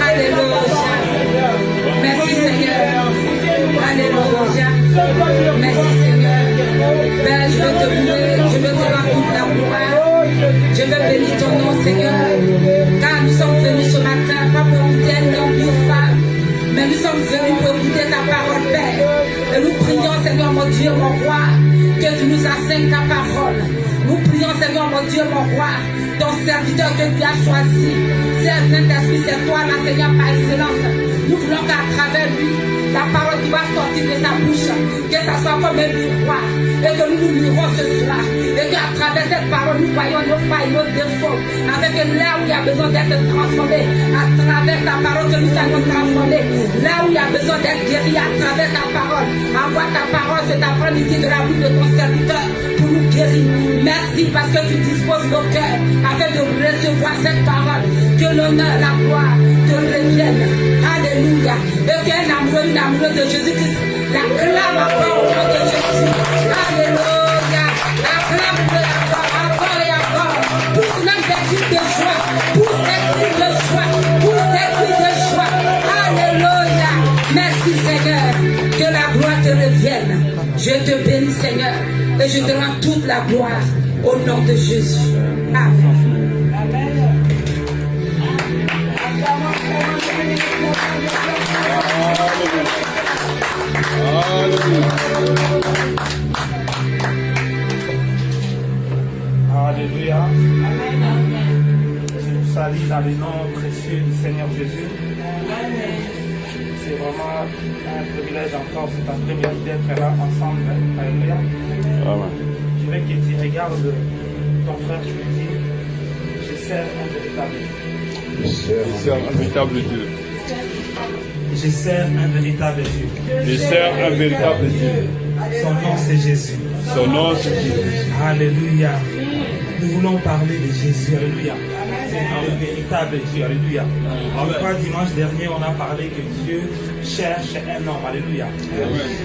Alléluia. Merci Seigneur. Alléluia. Merci Seigneur. Père, je veux te louer, je veux te rendre toute la gloire. Je veux bénir ton nom Seigneur. Car nous sommes venus ce matin, pas pour écouter un homme ou une femme, mais nous sommes venus pour écouter ta parole, Père. Et nous prions Seigneur mon Dieu, mon roi, que tu nous enseignes ta parole. Nous prions Seigneur mon Dieu, mon roi, ton serviteur que tu as choisi. C'est Saint-Esprit, c'est toi l'enseignant par excellence. Nous voulons qu'à travers lui, la parole qui va sortir de sa bouche, que ça soit comme un miroir, et que nous nous lirons ce soir, et qu'à travers cette parole, nous voyons nos failles, nos défauts, avec là où il y a besoin d'être transformé, à travers ta parole que nous allons transformer, là où il y a besoin d'être guéri, à travers ta parole. Envoie ta parole cet après-midi de la bouche de ton serviteur pour nous guérir. Merci parce que tu disposes nos cœurs afin de recevoir cette parole. Que l'honneur, la gloire te reviennent. Alléluia. Et qu'un amoureux, une amoureuse de Jésus-Christ l'acclame encore au nom de Jésus. Alléluia. Acclame de la gloire encore et encore. Pousse même des cris de joie. Pousse des cris de joie. Pousse des cris de joie. Alléluia. Merci Seigneur. Que la gloire te revienne. Je te bénis Seigneur. Et je te rends toute la gloire au nom de Jésus. Amen. Alléluia. Je vous salue dans le nom précieux du Seigneur Jésus. C'est vraiment un privilège encore cet après-midi d'être là ensemble. Alléluia. Je veux que tu regardes ton frère, je lui dis, je sers un véritable Dieu. Je sers un véritable Dieu. Je sers un véritable Dieu. Je sers un véritable Dieu. Son nom c'est Jésus. Son nom c'est Jésus. Alléluia. Nous voulons parler de Jésus. Alléluia. C'est le véritable Dieu. Alléluia. Je crois dimanche dernier on a parlé que Dieu cherche un homme. Alléluia.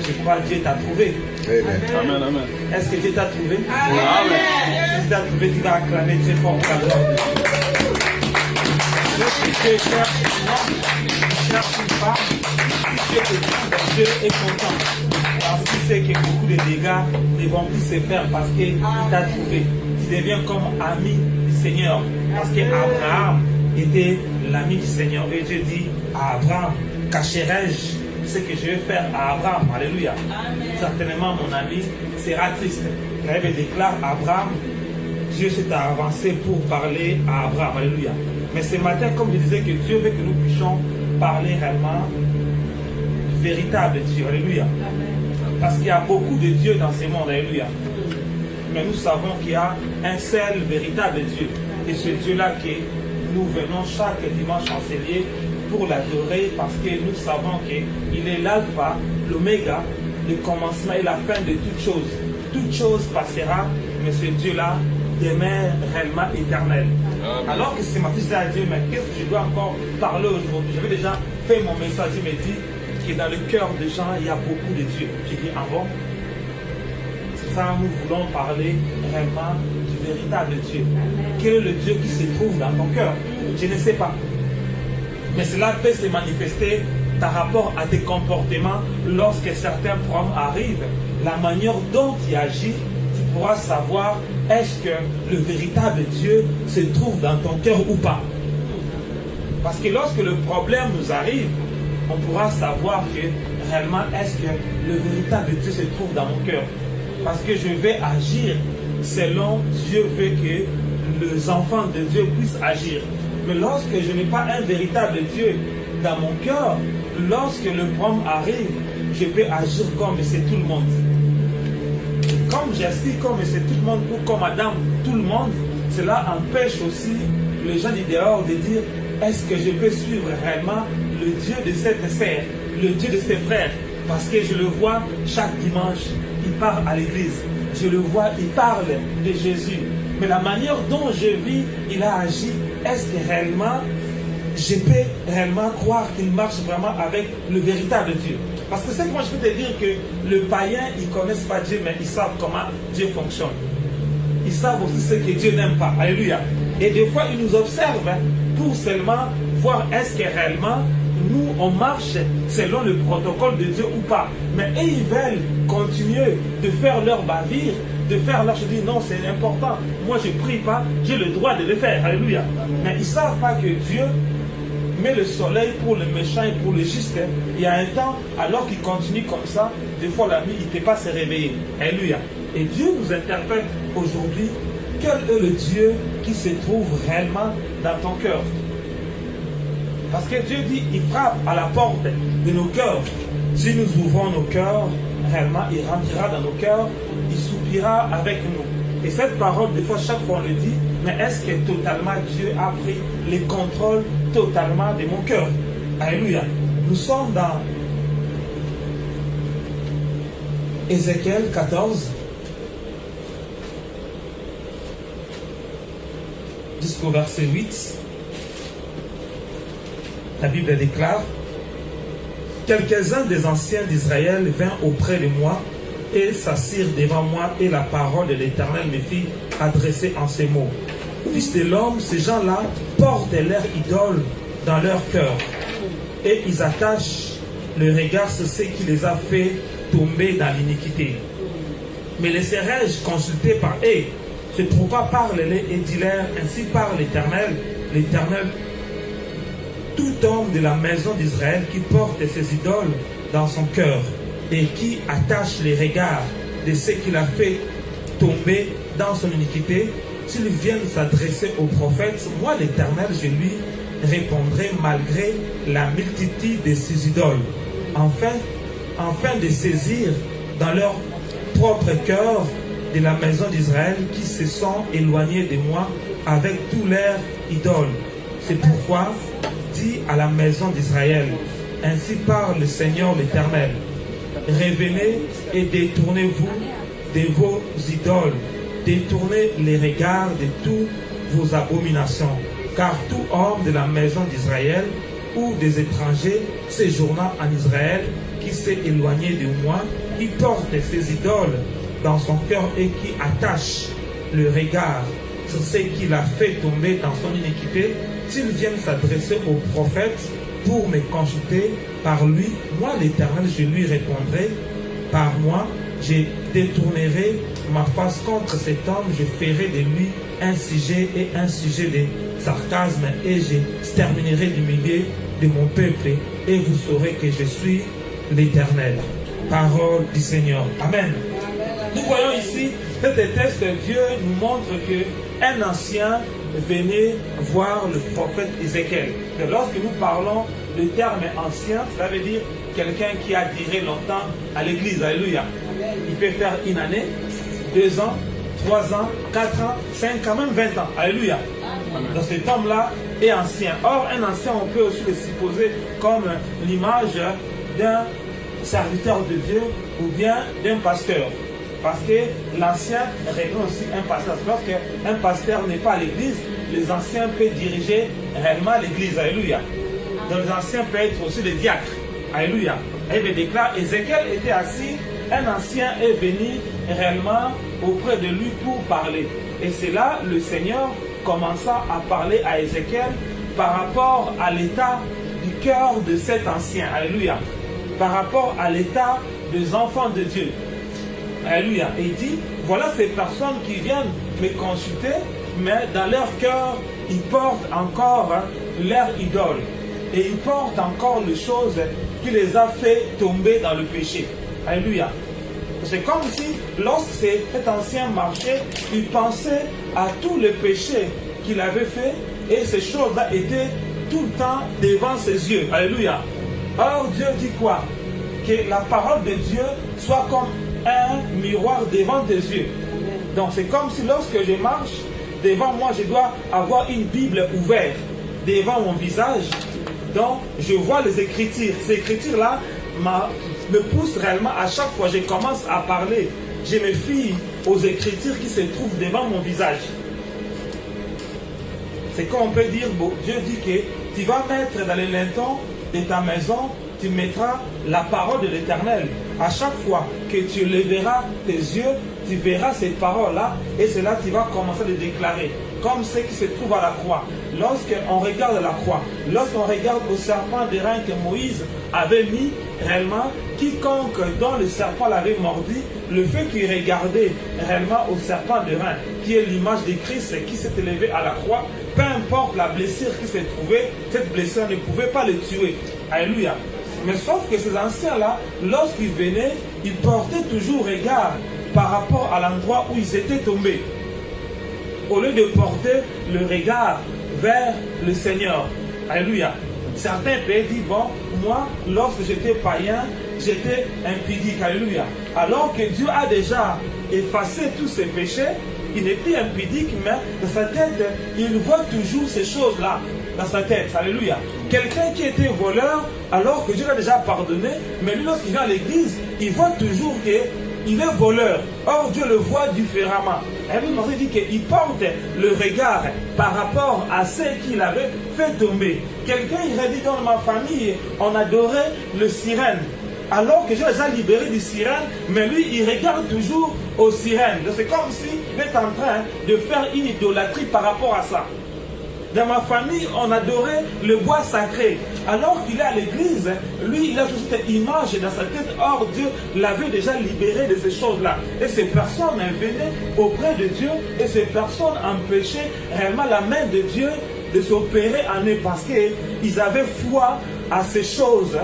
Je crois que Dieu t'a trouvé. Amen. Amen. Est-ce que Dieu t'a trouvé? Amen. Si Dieu t'a trouvé, tu vas acclamer très fort pour la gloire de Dieu. Lorsque Dieu cherche un homme, il cherche une femme, si Dieu te trouve, Dieu est content. Parce qu'il sait que beaucoup de dégâts ne vont plus se faire parce qu'il t'a trouvé. Tu deviens comme ami du Seigneur. Parce qu'Abraham était l'ami du Seigneur. Et Dieu dit à Abraham, cacherai-je ce que je vais faire à Abraham? Alléluia. Certainement mon ami sera triste. La Bible déclare à Abraham, Dieu s'est avancé pour parler à Abraham. Alléluia. Mais ce matin, comme je disais, que Dieu veut que nous puissions parler réellement du véritable Dieu. Alléluia. Parce qu'il y a beaucoup de dieux dans ce monde. Alléluia. Mais nous savons qu'il y a un seul véritable Dieu. Et ce Dieu-là que nous venons chaque dimanche enseigner pour l'adorer parce que nous savons qu'il est l'alpha, l'oméga, le commencement et la fin de toutes choses. Toute chose passera, mais ce Dieu-là demeure réellement éternel. Alors que ce matin, je dis à Dieu, mais qu'est-ce que je dois encore parler aujourd'hui? J'avais déjà fait mon message, je me dis que dans le cœur des gens, il y a beaucoup de dieux. J'ai dit, ah bon? C'est ça, nous voulons parler vraiment du véritable Dieu. Quel est le Dieu qui se trouve dans ton cœur? Je ne sais pas. Mais cela peut se manifester par rapport à tes comportements lorsque certains problèmes arrivent. La manière dont tu agis, tu pourras savoir est-ce que le véritable Dieu se trouve dans ton cœur ou pas. Parce que lorsque le problème nous arrive, on pourra savoir que réellement est-ce que le véritable Dieu se trouve dans mon cœur. Parce que je vais agir selon Dieu veut que les enfants de Dieu puissent agir. Mais lorsque je n'ai pas un véritable Dieu dans mon cœur, lorsque le problème arrive, je peux agir comme c'est tout le monde. Comme j'agis comme c'est tout le monde ou comme Adam, tout le monde, cela empêche aussi les gens du dehors de dire est-ce que je peux suivre réellement le Dieu de cette sœur, le Dieu de ses frères, parce que je le vois chaque dimanche, il parle à l'église, je le vois, il parle de Jésus. Mais la manière dont je vis, il a agi, est-ce que réellement je peux réellement croire qu'il marche vraiment avec le véritable Dieu. Parce que c'est que moi je peux te dire que le païen, ils ne connaissent pas Dieu, mais ils savent comment Dieu fonctionne. Ils savent aussi ce que Dieu n'aime pas. Alléluia. Et des fois, ils nous observent pour seulement voir est-ce que réellement nous, on marche selon le protocole de Dieu ou pas. Mais eux, ils veulent continuer de faire leur bavire, de faire leur chose. Non, c'est important. Moi, je ne prie pas, j'ai le droit de le faire. Alléluia. Mais ils ne savent pas que Dieu met le soleil pour le méchant et pour le juste. Il y a un temps, alors qu'il continue comme ça, des fois la nuit, il ne peut pas se réveiller. Alléluia. Et Dieu nous interpelle aujourd'hui. Quel est le Dieu qui se trouve réellement dans ton cœur? Parce que Dieu dit, il frappe à la porte de nos cœurs. Si nous ouvrons nos cœurs, réellement, il rentrera dans nos cœurs, il soupira avec nous. Et cette parole, des fois, chaque fois on le dit, mais est-ce que totalement Dieu a pris le contrôle totalement de mon cœur? Alléluia. Nous sommes dans Ézéchiel 14, jusqu'au verset 8. La Bible déclare: quelques-uns des anciens d'Israël vinrent auprès de moi et s'assirent devant moi, et la parole de l'Éternel me fit adresser en ces mots: Fils de l'homme, ces gens-là portent leur idole dans leur cœur, et ils attachent le regard sur ce qui les a fait tomber dans l'iniquité. Mais laisserai-je consulter par eux? C'est pourquoi parle-les et dis-leur, ainsi parle l'Éternel, l'Éternel, tout homme de la maison d'Israël qui porte ses idoles dans son cœur et qui attache les regards de ce qu'il a fait tomber dans son iniquité, s'ils viennent s'adresser au prophète, moi l'Éternel, je lui répondrai malgré la multitude de ses idoles, afin de saisir dans leur propre cœur de la maison d'Israël qui se sont éloignés de moi avec tous leurs idoles. C'est pourquoi dis à la maison d'Israël, ainsi parle le Seigneur l'Éternel: revenez et détournez-vous de vos idoles, détournez les regards de toutes vos abominations, car tout homme de la maison d'Israël ou des étrangers séjournant en Israël qui s'est éloigné de moi, qui porte ses idoles dans son cœur et qui attache le regard sur ce qu'il a fait tomber dans son iniquité, s'ils viennent s'adresser au prophète pour me consulter par lui, moi l'Éternel, je lui répondrai par moi, je détournerai ma face contre cet homme, je ferai de lui un sujet et un sujet de sarcasme, et je terminerai du milieu de mon peuple, et vous saurez que je suis l'Éternel. Parole du Seigneur. Amen. Nous voyons ici, cet texte, Dieu nous montre qu'un ancien venait voir le prophète Ézéchiel. Et lorsque nous parlons de terme ancien, cela veut dire quelqu'un qui a duré longtemps à l'église. Alléluia. Il peut faire une année, 2 ans, 3 ans, 4 ans, 5 ans, même 20 ans. Alléluia. Donc cet homme-là est ancien. Or, un ancien, on peut aussi le supposer comme l'image d'un serviteur de Dieu ou bien d'un pasteur. Parce que l'ancien représente aussi un pasteur. Lorsqu'un pasteur n'est pas à l'église, les anciens peuvent diriger réellement l'église. Alléluia. Donc les anciens peuvent être aussi des diacres. Alléluia. Et il déclare, Ézéchiel était assis, un ancien est venu réellement auprès de lui pour parler. Et c'est là le Seigneur commença à parler à Ézéchiel par rapport à l'état du cœur de cet ancien. Alléluia. Par rapport à l'état des enfants de Dieu. Alléluia. Et il dit, voilà ces personnes qui viennent me consulter, mais dans leur cœur, ils portent encore leur idole. Et ils portent encore les choses qui les a fait tomber dans le péché. Alléluia. C'est comme si, lorsque cet ancien marchait, il pensait à tous les péchés qu'il avait fait, et ces choses-là étaient tout le temps devant ses yeux. Alléluia. Or, Dieu dit quoi? Que la parole de Dieu soit comme un miroir devant tes yeux. Donc c'est comme si lorsque je marche, devant moi je dois avoir une Bible ouverte devant mon visage. Donc je vois les Écritures. Ces Écritures-là me poussent réellement à chaque fois que je commence à parler. Je me fie aux Écritures qui se trouvent devant mon visage. C'est comme on peut dire, bon, Dieu dit que tu vas mettre dans les lintons de ta maison, tu mettras la parole de l'Éternel. À chaque fois que tu lèveras tes yeux, tu verras cette parole-là et c'est là que tu vas commencer à le déclarer. Comme ce qui se trouve à la croix. Lorsqu'on regarde la croix, lorsqu'on regarde au serpent de rein que Moïse avait mis, réellement, quiconque dont le serpent l'avait mordu, le fait qu'il regardait réellement au serpent de rein, qui est l'image de Christ qui s'est élevé à la croix, peu importe la blessure qui s'est trouvée, cette blessure ne pouvait pas le tuer. Alléluia. Mais sauf que ces anciens-là, lorsqu'ils venaient, ils portaient toujours regard par rapport à l'endroit où ils étaient tombés, au lieu de porter le regard vers le Seigneur. Alléluia. Certains pays disent, bon, moi, lorsque j'étais païen, j'étais impudique. Alléluia. Alors que Dieu a déjà effacé tous ses péchés, il n'est plus impudique, mais dans sa tête, il voit toujours ces choses-là dans sa tête. Alléluia. Quelqu'un qui était voleur, alors que Dieu l'a déjà pardonné, mais lui, lorsqu'il vient à l'église, il voit toujours qu'il est voleur. Or, Dieu le voit différemment. Et lui, il dit qu'il porte le regard par rapport à ce qu'il avait fait tomber. Quelqu'un, il a dit, dans ma famille, on adorait le sirène. Alors que Dieu les a libérés du sirène, mais lui, il regarde toujours aux sirènes. C'est comme s'il est en train de faire une idolâtrie par rapport à ça. Dans ma famille, on adorait le bois sacré. Alors qu'il est à l'église, lui, il a toute cette image dans sa tête. Or, Dieu l'avait déjà libéré de ces choses-là. Et ces personnes venaient auprès de Dieu et ces personnes empêchaient réellement la main de Dieu de s'opérer en eux parce qu'ils avaient foi à ces choses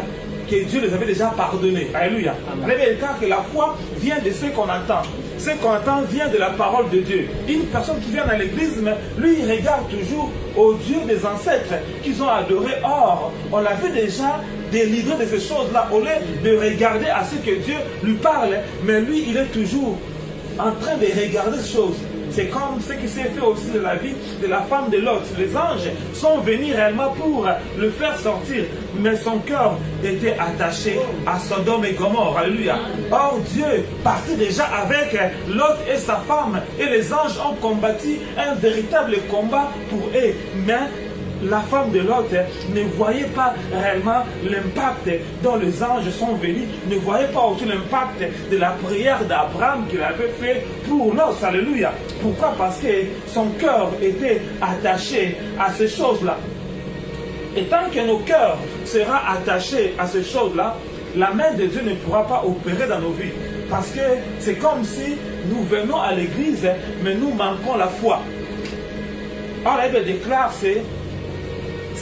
que Dieu les avait déjà pardonnées. Alléluia. Car que la foi vient de ce qu'on entend. Ce qu'on entend vient de la parole de Dieu. Une personne qui vient dans l'église, lui, il regarde toujours au Dieu des ancêtres qu'ils ont adoré. Or, on l'avait déjà délivré de ces choses-là. Au lieu de regarder à ce que Dieu lui parle, mais lui, il est toujours en train de regarder ces choses. C'est comme ce qui s'est fait aussi de la vie de la femme de Lot. Les anges sont venus réellement pour le faire sortir, mais son cœur était attaché à Sodome et Gomorrhe. Alléluia. Or Dieu partit déjà avec Lot et sa femme, et les anges ont combattu un véritable combat pour eux. Mais la femme de Lot ne voyait pas réellement l'impact dont les anges sont venus, ne voyait pas aussi l'impact de la prière d'Abraham qu'il avait fait pour Lot. Alléluia. Pourquoi? Parce que son cœur était attaché à ces choses-là. Et tant que nos cœurs seront attachés à ces choses-là, la main de Dieu ne pourra pas opérer dans nos vies. Parce que c'est comme si nous venons à l'église, mais nous manquons la foi. Or, la Bible déclare, c'est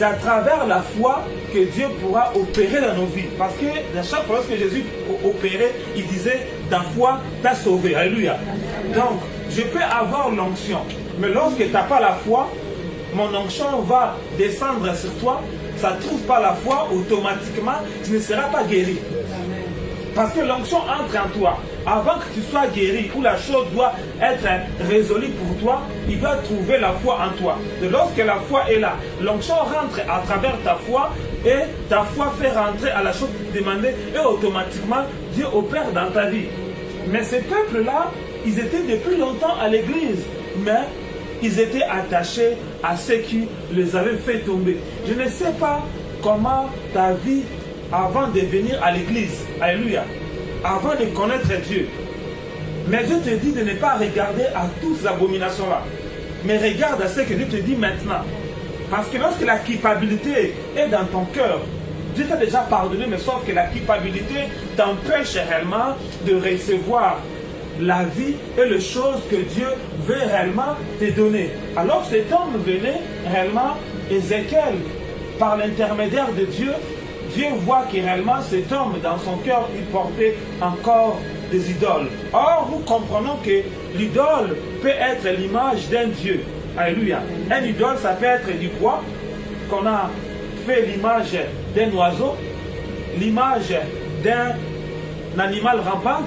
à travers la foi que Dieu pourra opérer dans nos vies. Parce que à chaque fois que Jésus opérait, il disait, ta foi t'a sauvé. Alléluia. Donc, je peux avoir l'onction. Mais lorsque tu n'as pas la foi, mon onction va descendre sur toi. Ça ne trouve pas la foi, automatiquement, tu ne seras pas guéri. Parce que l'onction entre en toi. Avant que tu sois guéri, où la chose doit être résolue pour toi, il doit trouver la foi en toi. Et lorsque la foi est là, l'onction rentre à travers ta foi et ta foi fait rentrer à la chose demandée et automatiquement, Dieu opère dans ta vie. Mais ces peuples-là, ils étaient depuis longtemps à l'église, mais ils étaient attachés à ce qui les avait fait tomber. Je ne sais pas comment ta vie avant de venir à l'église, alléluia, avant de connaître Dieu. Mais Dieu te dit de ne pas regarder à toutes ces abominations-là, mais regarde à ce que Dieu te dit maintenant. Parce que lorsque la culpabilité est dans ton cœur, Dieu t'a déjà pardonné, mais sauf que la culpabilité t'empêche réellement de recevoir la vie et les choses que Dieu veut réellement te donner. Alors cet homme venait réellement, Ézéchiel, par l'intermédiaire de Dieu, Dieu voit que réellement cet homme, dans son cœur, il portait encore des idoles. Or, nous comprenons que l'idole peut être l'image d'un Dieu. Alléluia. Un idole, ça peut être du bois, qu'on a fait l'image d'un oiseau, l'image d'un animal rampant,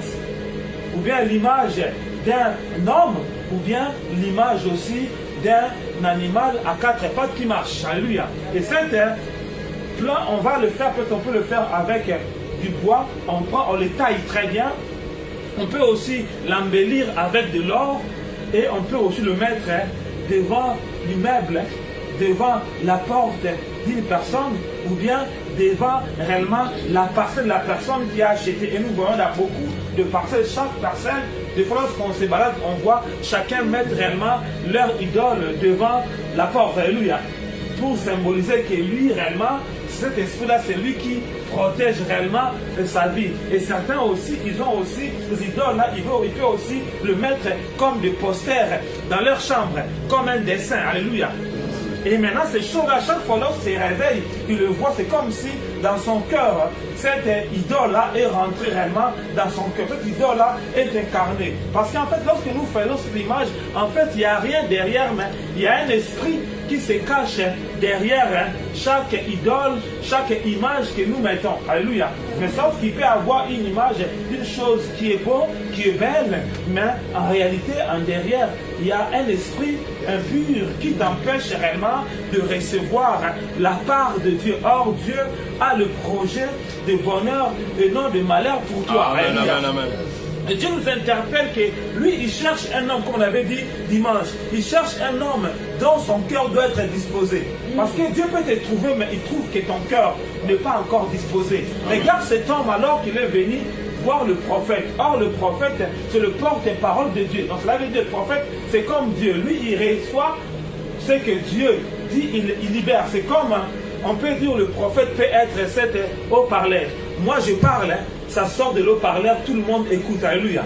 ou bien l'image d'un homme, ou bien l'image aussi d'un animal à quatre pattes qui marche. Alléluia. Et cette plan, on va le faire, peut-être on peut le faire avec du bois, on le taille très bien, on peut aussi l'embellir avec de l'or et on peut aussi le mettre devant l'immeuble devant la porte d'une personne ou bien devant réellement la parcelle de la personne qui a acheté. Et nous voyons dans beaucoup de parcelles, chaque parcelle, des fois lorsqu'on se balade, on voit chacun mettre réellement leur idole devant la porte. Alléluia. Pour symboliser que lui réellement, cet esprit-là, c'est lui qui protège réellement sa vie. Et certains aussi, ils ont aussi des idoles-là, ils peuvent aussi le mettre comme des posters dans leur chambre, comme un dessin. Alléluia. Et maintenant, ces choses-là, chaque fois lorsqu'il se réveille, il le voit, c'est comme si dans son cœur, cette idole-là est rentrée réellement dans son cœur. Cette idole-là est incarnée. Parce qu'en fait, lorsque nous faisons cette image, en fait, il n'y a rien derrière, mais il y a un esprit qui se cache derrière chaque idole, chaque image que nous mettons. Alléluia. Mais sauf qu'il peut avoir une image d'une chose qui est beau, qui est belle, mais en réalité, en derrière, il y a un esprit impur qui t'empêche réellement de recevoir la part de Dieu. Or, Dieu a le projet de bonheur et non de malheur pour toi. Amen, amen, amen. Et Dieu nous interpelle que lui, il cherche un homme, comme on avait dit dimanche, il cherche un homme dont son cœur doit être disposé. Parce que Dieu peut te trouver, mais il trouve que ton cœur n'est pas encore disposé. Regarde cet homme alors qu'il est venu voir le prophète. Or, le prophète, c'est le porte-parole de Dieu. Donc, cela veut dire le prophète, c'est comme Dieu. Lui, il reçoit ce que Dieu dit, il libère. C'est comme, on peut dire, le prophète peut être cet haut-parleur. Moi, je parle, ça sort de l'eau-parleur, tout le monde écoute. Alléluia.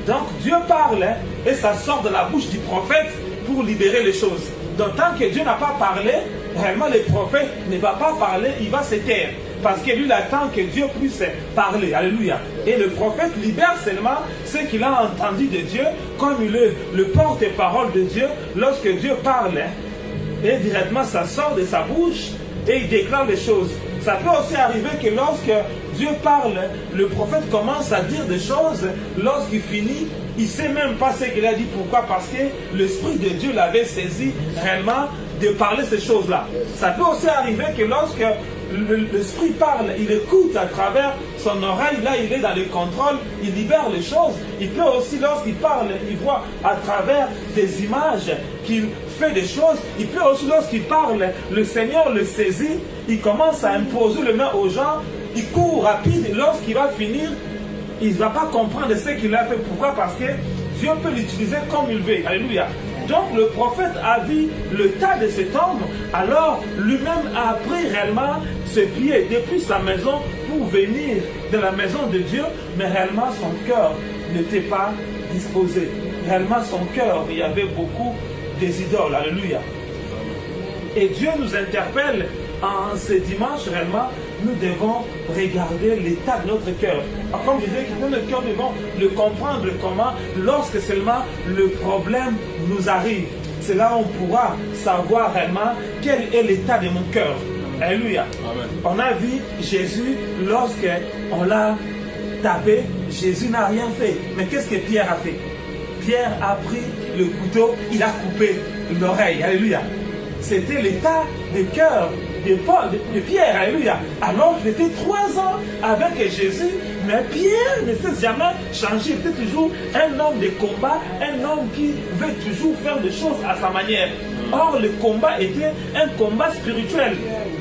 Donc Dieu parle et ça sort de la bouche du prophète pour libérer les choses. Donc tant que Dieu n'a pas parlé, réellement le prophète ne va pas parler, il va se taire. Parce que lui, il attend que Dieu puisse parler. Alléluia. Et le prophète libère seulement ce qu'il a entendu de Dieu, comme il est le porte-parole de Dieu. Lorsque Dieu parle, et directement ça sort de sa bouche et il déclare les choses. Ça peut aussi arriver que lorsque Dieu parle, le prophète commence à dire des choses. Lorsqu'il finit, il ne sait même pas ce qu'il a dit. Pourquoi? Parce que l'Esprit de Dieu l'avait saisi réellement de parler ces choses-là. Ça peut aussi arriver que lorsque l'Esprit parle, il écoute à travers son oreille, là il est dans le contrôle, il libère les choses. Il peut aussi, lorsqu'il parle, il voit à travers des images qu'il fait des choses. Il peut aussi, lorsqu'il parle, le Seigneur le saisit, il commence à imposer les mains aux gens, il court rapide, lorsqu'il va finir, il ne va pas comprendre ce qu'il a fait. Pourquoi? Parce que Dieu peut l'utiliser comme il veut. Alléluia. Donc le prophète a vu le tas de cet homme, alors lui-même a pris réellement ses pieds depuis sa maison pour venir de la maison de Dieu, mais réellement son cœur n'était pas disposé. Réellement son cœur, il y avait beaucoup des idoles. Alléluia. Et Dieu nous interpelle en ce dimanche, réellement, nous devons regarder l'état de notre cœur. Comme je disais, que notre cœur, nous devons le comprendre comment, lorsque seulement le problème nous arrive. C'est là où on pourra savoir réellement quel est l'état de mon cœur. Alléluia. Amen. On a vu Jésus lorsqu'on l'a tapé, Jésus n'a rien fait. Mais qu'est-ce que Pierre a fait? Pierre a pris le couteau, il a coupé l'oreille. Alléluia. C'était l'état de cœur de Pierre, alléluia. Alors il était 3 ans avec Jésus, mais Pierre ne s'est jamais changé. Il était toujours un homme de combat, un homme qui veut toujours faire des choses à sa manière. Or, le combat était un combat spirituel.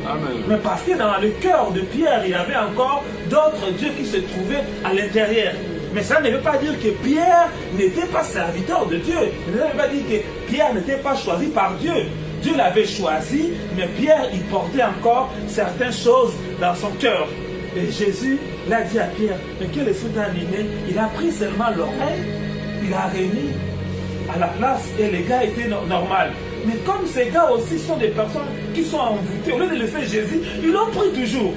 Amen. Mais parce que dans le cœur de Pierre, il y avait encore d'autres dieux qui se trouvaient à l'intérieur. Mais ça ne veut pas dire que Pierre n'était pas serviteur de Dieu. Ça ne veut pas dire que Pierre n'était pas choisi par Dieu. Dieu l'avait choisi, mais Pierre, il portait encore certaines choses dans son cœur. Et Jésus l'a dit à Pierre, mais quel esprit t'a animé? Il a pris seulement l'oreille, il a remis à la place et les gars étaient normal. Mais comme ces gars aussi sont des personnes qui sont envoûtées, au lieu de laisser Jésus, ils l'ont pris toujours.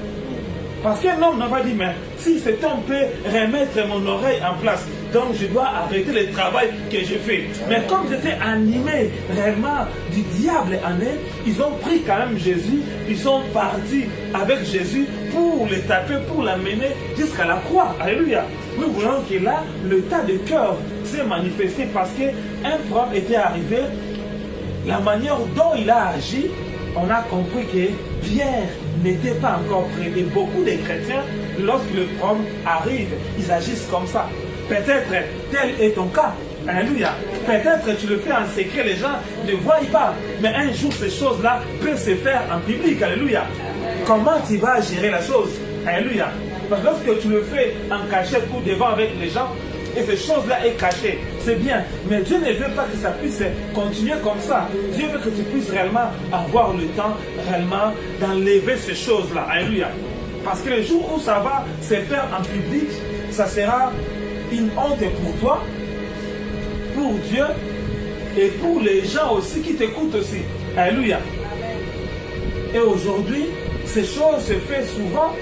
Parce qu'un homme n'a pas dit, mais si cet homme peut remettre mon oreille en place, donc je dois arrêter le travail que je fais. Mais comme j'étais animé réellement du diable en eux, ils ont pris quand même Jésus, ils sont partis avec Jésus pour le taper, pour l'amener jusqu'à la croix. Alléluia. Nous voyons que là, le tas de cœur s'est manifesté parce qu'un problème était arrivé. La manière dont il a agi, on a compris que Pierre n'était pas encore prêt. Et beaucoup de chrétiens, lorsque le problème arrive, ils agissent comme ça. Peut-être tel est ton cas. Alléluia. Peut-être tu le fais en secret, les gens ne voient pas. Mais un jour, ces choses-là peuvent se faire en public. Alléluia. Comment tu vas gérer la chose? Alléluia. Parce que lorsque tu le fais en cachette ou devant avec les gens, et ces choses-là est cachée, c'est bien. Mais Dieu ne veut pas que ça puisse continuer comme ça. Dieu veut que tu puisses réellement avoir le temps, réellement, d'enlever ces choses-là. Alléluia. Parce que le jour où ça va se faire en public, ça sera une honte pour toi, pour Dieu et pour les gens aussi qui t'écoutent aussi. Alléluia. Et aujourd'hui, ces choses se font souvent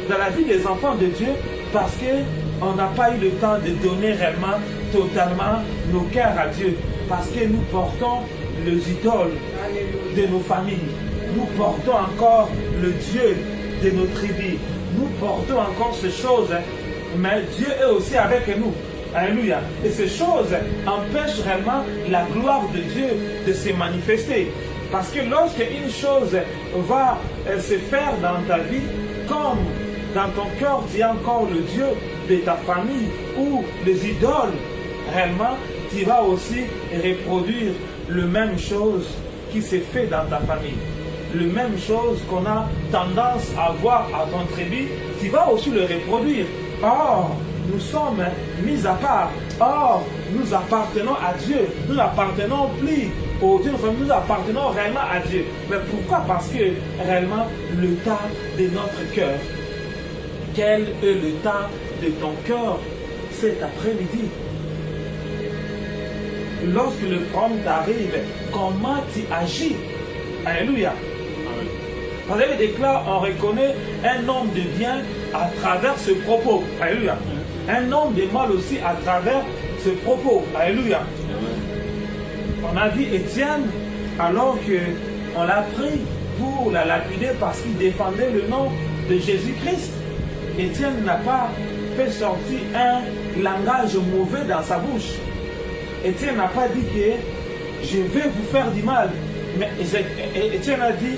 dans la vie des enfants de Dieu parce qu'on n'a pas eu le temps de donner réellement, totalement nos cœurs à Dieu. Parce que nous portons les idoles de nos familles. Nous portons encore le Dieu de nos tribus. Nous portons encore ces choses. Mais Dieu est aussi avec nous. Alléluia. Et ces choses empêchent réellement la gloire de Dieu de se manifester. Parce que lorsque une chose va se faire dans ta vie, comme dans ton cœur, tu as encore le Dieu de ta famille ou les idoles, réellement, tu vas aussi reproduire le même chose qui s'est fait dans ta famille. Le même chose qu'on a tendance à voir à ton tribu, tu vas aussi le reproduire. Or, nous sommes mis à part. Or, nous appartenons à Dieu. Nous n'appartenons plus au Dieu, nous appartenons réellement à Dieu. Mais pourquoi? Parce que réellement, l'état de notre cœur. Quel est l'état de ton cœur cet après-midi? Lorsque le problème t'arrive, comment tu agis? Alléluia. Parce que déclare, on reconnaît un homme de bien à travers ce propos. Alléluia. Un homme de mal aussi à travers ce propos. Alléluia. On a vu Étienne alors qu'on l'a pris pour la lapider parce qu'il défendait le nom de Jésus-Christ. Étienne n'a pas fait sortir un langage mauvais dans sa bouche. Étienne n'a pas dit que je vais vous faire du mal. Mais Étienne a dit,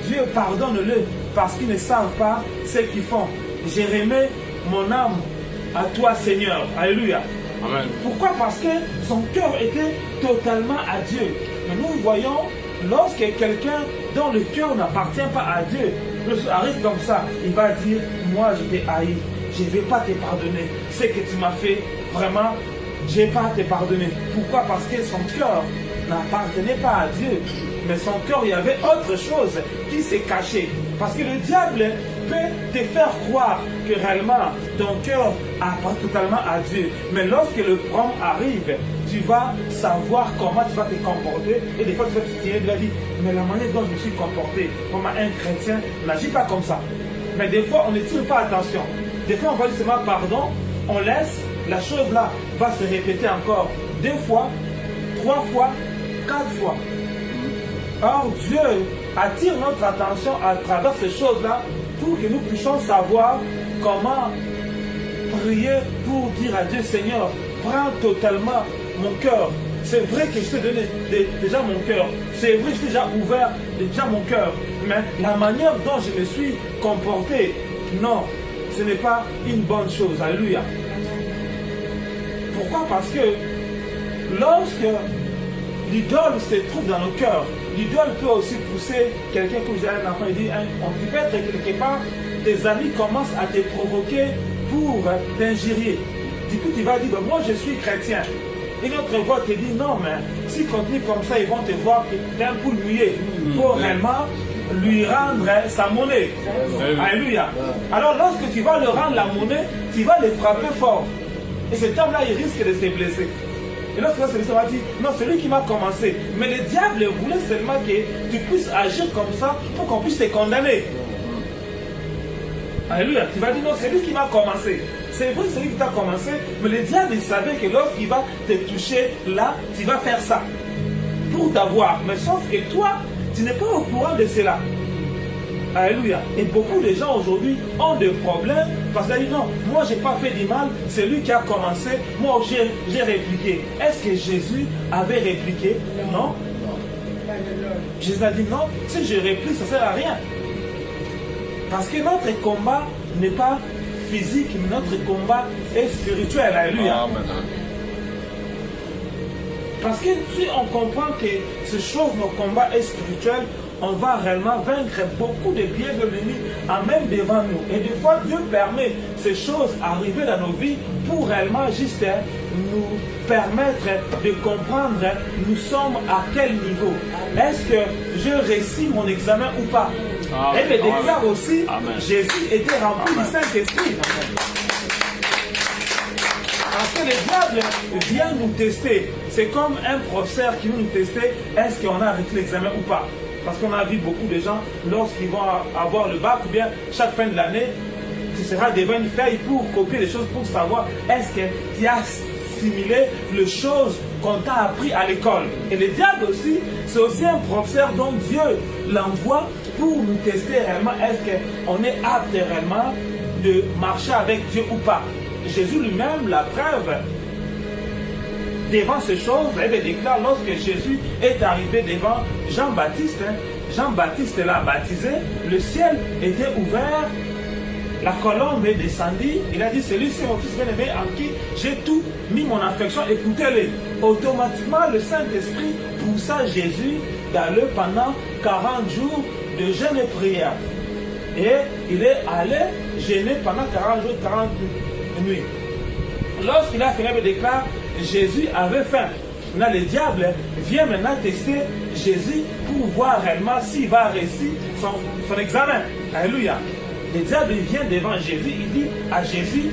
Dieu pardonne-le parce qu'ils ne savent pas ce qu'ils font. J'ai remis mon âme à toi, Seigneur. Alléluia. Amen. Pourquoi? Parce que son cœur était totalement à Dieu. Mais nous voyons, lorsque quelqu'un dont le cœur n'appartient pas à Dieu, lorsqu'il arrive comme ça, il va dire, moi je t'ai haï, je ne vais pas te pardonner. Ce que tu m'as fait, vraiment, je ne vais pas te pardonner. Pourquoi? Parce que son cœur n'appartenait pas à Dieu. Mais son cœur, il y avait autre chose qui s'est caché. Parce que le diable peut te faire croire que réellement ton cœur appartient totalement à Dieu. Mais lorsque le problème arrive, tu vas savoir comment tu vas te comporter. Et des fois, tu vas te tirer de la vie. Mais la manière dont je me suis comporté comme un chrétien n'agit pas comme ça. Mais des fois, on ne tire pas attention. Des fois, on va dire seulement pardon, on laisse, la chose là va se répéter encore 2 fois, 3 fois, 4 fois. Or, Dieu attire notre attention à travers ces choses-là pour que nous puissions savoir comment prier pour dire à Dieu, Seigneur, prends totalement mon cœur. C'est vrai que je t'ai donné déjà mon cœur. C'est vrai que je t'ai déjà ouvert déjà mon cœur. Mais la manière dont je me suis comporté, non, ce n'est pas une bonne chose. Alléluia. Pourquoi? Parce que lorsque l'idole se trouve dans nos cœurs, l'idole peut aussi pousser quelqu'un, comme j'ai un enfant, il dit, on peut être quelque part, tes amis commencent à te provoquer pour t'injurier. Du coup, tu vas dire, moi je suis chrétien. Et notre voix te dit, non, mais si continue comme ça, ils vont te voir que tu es un poule mouillé. Il faut réellement lui rendre sa monnaie. Alléluia. Alors, lorsque tu vas lui rendre la monnaie, tu vas le frapper fort. Et cet homme-là, il risque de se blesser. Et lorsque celui-ci va dire, non, c'est lui qui m'a commencé. Mais le diable voulait seulement que tu puisses agir comme ça pour qu'on puisse te condamner. Alléluia. Tu vas dire, non, c'est lui qui m'a commencé. C'est vrai, c'est lui qui t'a commencé, mais le diable, il savait que lorsqu'il va te toucher, là, tu vas faire ça. Pour t'avoir. Mais sauf que toi, tu n'es pas au courant de cela. Alléluia. Et beaucoup de gens aujourd'hui ont des problèmes parce qu'ils disent non, moi je n'ai pas fait du mal, c'est lui qui a commencé, moi j'ai répliqué. Est-ce que Jésus avait répliqué? Non. Jésus a dit non, si je réplique, ça ne sert à rien. Parce que notre combat n'est pas physique, mais notre combat est spirituel. Alléluia. Parce que si on comprend que ces choses, nos combats est spirituel, on va réellement vaincre beaucoup de biais de l'ennemi, même devant nous. Et des fois, Dieu permet ces choses arriver dans nos vies pour réellement juste nous permettre de comprendre nous sommes à quel niveau. Est-ce que je réussis mon examen ou pas? Amen. Et bien, déclare aussi, Amen. Jésus était rempli du Saint-Esprit. Parce que le diable vient nous tester. C'est comme un professeur qui veut nous tester, est-ce qu'on a arrêté l'examen ou pas? Parce qu'on a vu beaucoup de gens, lorsqu'ils vont avoir le bac, ou bien chaque fin de l'année, tu seras devant une feuille pour copier les choses, pour savoir est-ce que tu as assimilé les choses qu'on t'a appris à l'école. Et le diable aussi, c'est aussi un professeur dont Dieu l'envoie pour nous tester réellement, est-ce qu'on est apte réellement de marcher avec Dieu ou pas. Jésus lui-même, la preuve, devant ces choses, il déclare lorsque Jésus est arrivé devant Jean-Baptiste, Jean-Baptiste l'a baptisé, le ciel était ouvert, la colombe est descendue, il a dit, celui-ci est mon fils bien-aimé en qui j'ai tout mis mon affection, écoutez-le. Automatiquement, le Saint-Esprit poussa Jésus d'aller pendant 40 jours de jeûne et prière. Et il est allé jeûner pendant 40 jours, 40 nuits. Lorsqu'il a fini, il déclare, Jésus avait faim. Maintenant, le diable vient maintenant tester Jésus pour voir réellement s'il va réussir son examen. Alléluia. Le diable vient devant Jésus, il dit à Jésus,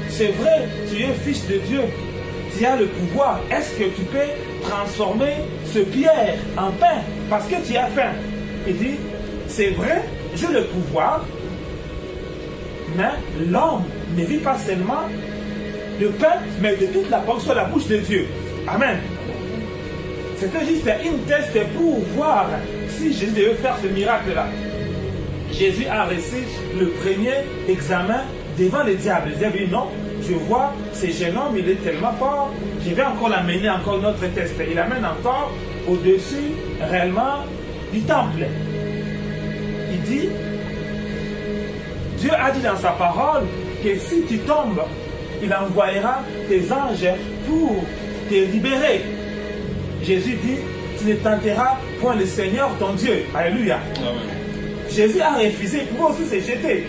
c'est vrai, tu es fils de Dieu, tu as le pouvoir. Est-ce que tu peux transformer ce pierre en pain parce que tu as faim? Il dit, c'est vrai, j'ai le pouvoir, mais l'homme ne vit pas seulement de pain, mais de toute la parole sur la bouche de Dieu. Amen. C'était juste une test pour voir si Jésus devait faire ce miracle-là. Jésus a reçu le premier examen devant le diable. Le diable dit non, je vois, ce jeune homme, il est tellement fort, je vais encore l'amener encore une autre test. Il l'amène encore au-dessus réellement du temple. Il dit, Dieu a dit dans sa parole que si tu tombes, il envoyera tes anges pour te libérer. Jésus dit, tu ne tenteras point le Seigneur ton Dieu. Alléluia. Amen. Jésus a refusé, il pouvait aussi se jeter.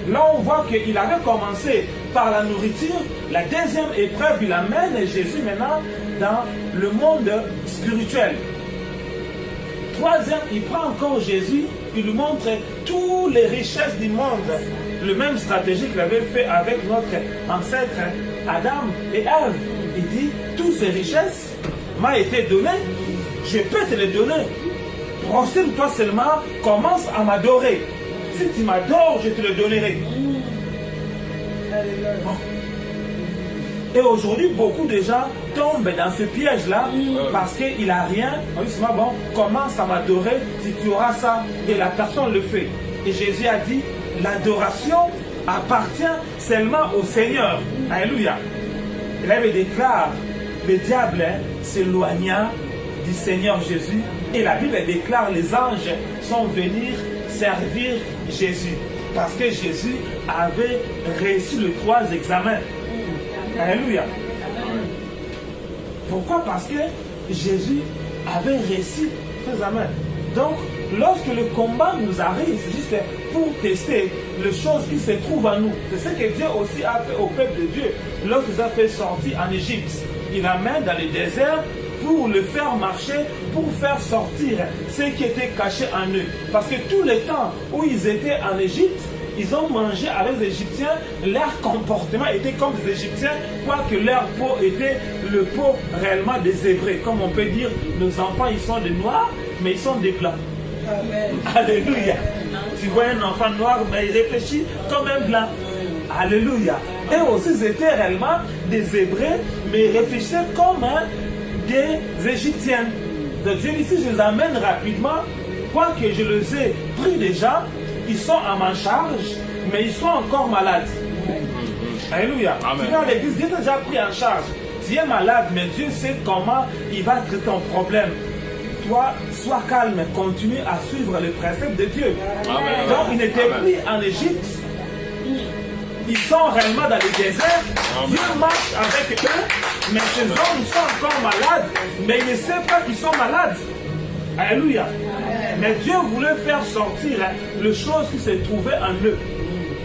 Là, on voit qu'il avait commencé par la nourriture. La deuxième épreuve, il amène Jésus maintenant dans le monde spirituel. Troisième, il prend encore Jésus, il lui montre toutes les richesses du monde. Le même stratégie qu'il avait fait avec notre ancêtre Adam et Ève. Il dit, toutes ces richesses m'ont été données, je peux te les donner. Prosterne-toi seulement, commence à m'adorer. Si tu m'adores, je te le donnerai. Bon. Et aujourd'hui, beaucoup de gens tombent dans ce piège-là parce qu'il n'a rien. On dit seulement, bon, commence à m'adorer si tu auras ça. Et la personne le fait. Et Jésus a dit, l'adoration appartient seulement au Seigneur. Alléluia. Et là, il déclare, le diable s'éloigna du Seigneur Jésus. Et la Bible déclare, les anges sont venus servir Jésus. Parce que Jésus avait réussi les 3 examens. Alléluia. Pourquoi? Parce que Jésus avait réussi ces examens. Donc, lorsque le combat nous arrive, c'est juste pour tester les choses qui se trouvent en nous. C'est ce que Dieu aussi a fait au peuple de Dieu. Lorsqu'il a fait sortir en Égypte, il amène dans le désert pour le faire marcher, pour faire sortir ce qui était caché en eux. Parce que tout le temps où ils étaient en Égypte, ils ont mangé avec les Égyptiens, leur comportement était comme des Égyptiens, quoique leur peau était le peau réellement des Hébreux. Comme on peut dire, nos enfants, ils sont des noirs, mais ils sont des blancs. Amen. Alléluia. Tu vois un enfant noir, mais il réfléchit comme un blanc. Alléluia. Et aussi, ils étaient réellement des Hébreux, mais ils réfléchissaient comme des Égyptiens. Donc Dieu dit, si je les amène rapidement, quoique je les ai pris déjà, ils sont à ma charge, mais ils sont encore malades. Alléluia. Amen. Tu viens à l'église, Dieu t'a déjà pris en charge. Tu es malade, mais Dieu sait comment il va traiter ton problème. Toi, sois calme, continue à suivre les préceptes de Dieu. Amen. Donc, il n'était plus en Égypte. ils sont réellement dans le désert. Dieu marche avec eux, mais ces hommes sont encore malades, mais ils ne savent pas qu'ils sont malades. Alléluia. Mais Dieu voulait faire sortir les choses qui se trouvaient en eux.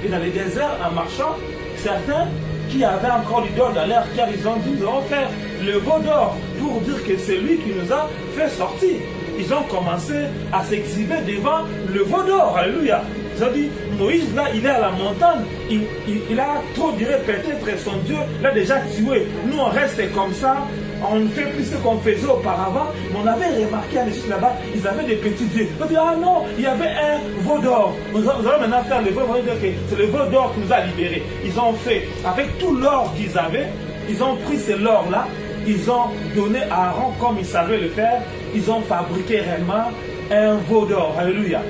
Et dans le désert, en marchant, certains qui avaient encore l'idole dans leur cœur, ils ont dit, nous allons faire le veau d'or pour dire que c'est lui qui nous a fait sortir. Ils ont commencé à s'exhiber devant le veau d'or. Alléluia. Ils ont dit, Moïse, là, il est à la montagne. Il a trop duré, peut-être son Dieu l'a déjà tué. Nous, on reste comme ça. On ne fait plus ce qu'on faisait auparavant. Mais on avait remarqué à l'échelle là-bas, ils avaient des petits dieux. On dit, ah non, il y avait un veau d'or. Nous allons maintenant faire le veau. On va dire que c'est le veau d'or qui nous a libérés. Ils ont fait, avec tout l'or qu'ils avaient, ils ont pris ce l'or-là, ils ont donné à Aaron comme ils savaient le faire. Ils ont fabriqué réellement un veau d'or. Alléluia.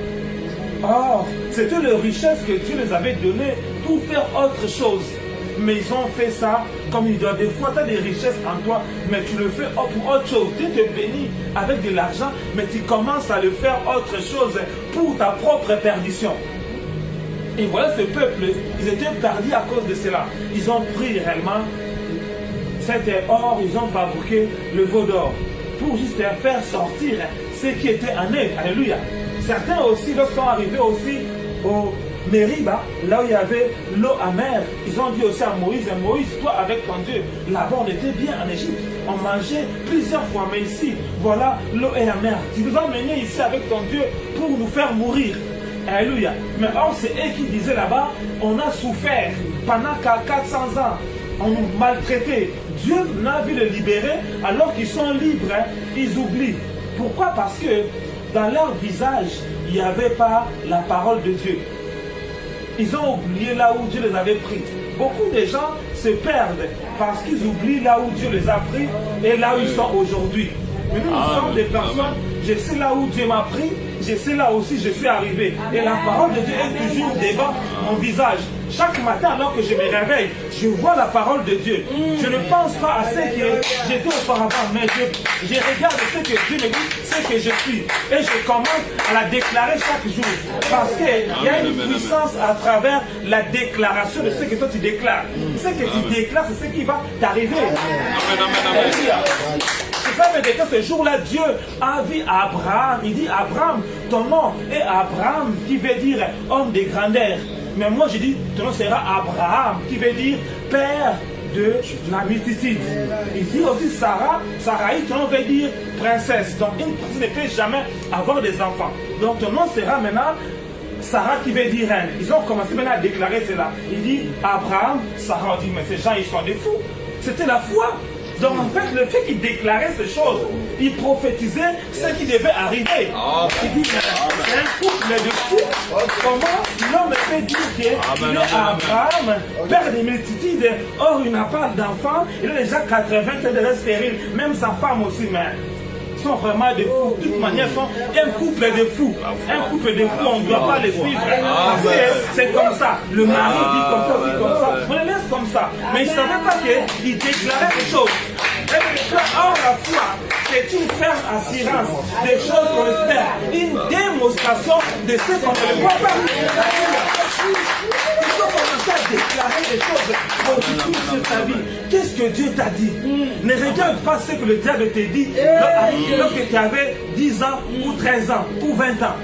Or, c'était les richesses que Dieu les avait données pour faire autre chose. Mais ils ont fait ça comme il doit. Des fois, tu as des richesses en toi, mais tu le fais pour autre chose. Dieu te bénit avec de l'argent, mais tu commences à le faire autre chose pour ta propre perdition. Et voilà ce peuple, ils étaient perdus à cause de cela. Ils ont pris réellement cet or, ils ont fabriqué le veau d'or pour juste faire sortir ce qui était en eux. Alléluia. Certains aussi, lorsqu'ils sont arrivés aussi au Mériba, là où il y avait l'eau amère, ils ont dit aussi à Moïse, Moïse, toi avec ton Dieu, là-bas on était bien en Égypte, on mangeait plusieurs fois, mais ici, voilà, l'eau est amère. Tu nous as emmenés ici avec ton Dieu pour nous faire mourir. Alléluia. Mais or, c'est eux qui disaient là-bas, on a souffert pendant 400 ans, on nous maltraitait. Dieu n'a vu les libérer alors qu'ils sont libres, hein, ils oublient. Pourquoi? Parce que dans leur visage, il n'y avait pas la parole de Dieu. Ils ont oublié là où Dieu les avait pris. Beaucoup de gens se perdent parce qu'ils oublient là où Dieu les a pris et là où ils sont aujourd'hui. Mais nous, nous sommes des personnes, je sais là où Dieu m'a pris, je sais là aussi je suis arrivé. Et la parole de Dieu est toujours devant mon visage. Chaque matin, alors que je me réveille, je vois la parole de Dieu. Je ne pense pas à ce que j'étais auparavant, mais je regarde ce que Dieu me dit, ce que je suis. Et je commence à la déclarer chaque jour. Parce qu'il y a une puissance à travers la déclaration de ce que toi tu déclares. Ce que tu déclares, c'est ce qui va t'arriver. C'est ça que ce jour-là, Dieu a vu Abraham. Il dit, Abraham, ton nom est Abraham, qui veut dire homme de grandeur. Mais moi, je dis, ton nom sera Abraham, qui veut dire père de la multitude. Il dit aussi Sarah, Sarai, ton nom veut dire princesse. Donc, une princesse ne peut jamais avoir des enfants. Donc, ton nom sera maintenant Sarah, qui veut dire reine. Ils ont commencé maintenant à déclarer cela. Il dit Abraham, Sarah. On dit, mais ces gens, ils sont des fous. C'était la foi. Donc en fait, le fait qu'il déclarait ces choses, il prophétisait ce qui devait arriver. Il dit, c'est un couple de fous. Comment l'homme peut dire qu'il est Abraham, père des multitudes, or il n'a pas d'enfant, il a déjà 80 ans de reste stérile, même sa femme aussi, mais ils sont vraiment des fous. De toute manière, ils sont un couple de fous. Un couple de fous, on ne doit pas les suivre. Parce que c'est comme ça. Le mari dit comme ça, dit comme ça. On les laisse comme ça. Mais ils ne savaient pas qu'il déclarait des choses. Or, la foi, c'est une ferme assurance des choses qu'on espère. Une démonstration de ce qu'on ne voit pas. Il faut commencer à déclarer des choses positives sur ta vie. Qu'est-ce que Dieu t'a dit? Ne regarde pas ce que le diable te dit lorsque tu avais 10 ans ou 13 ans ou 20 ans.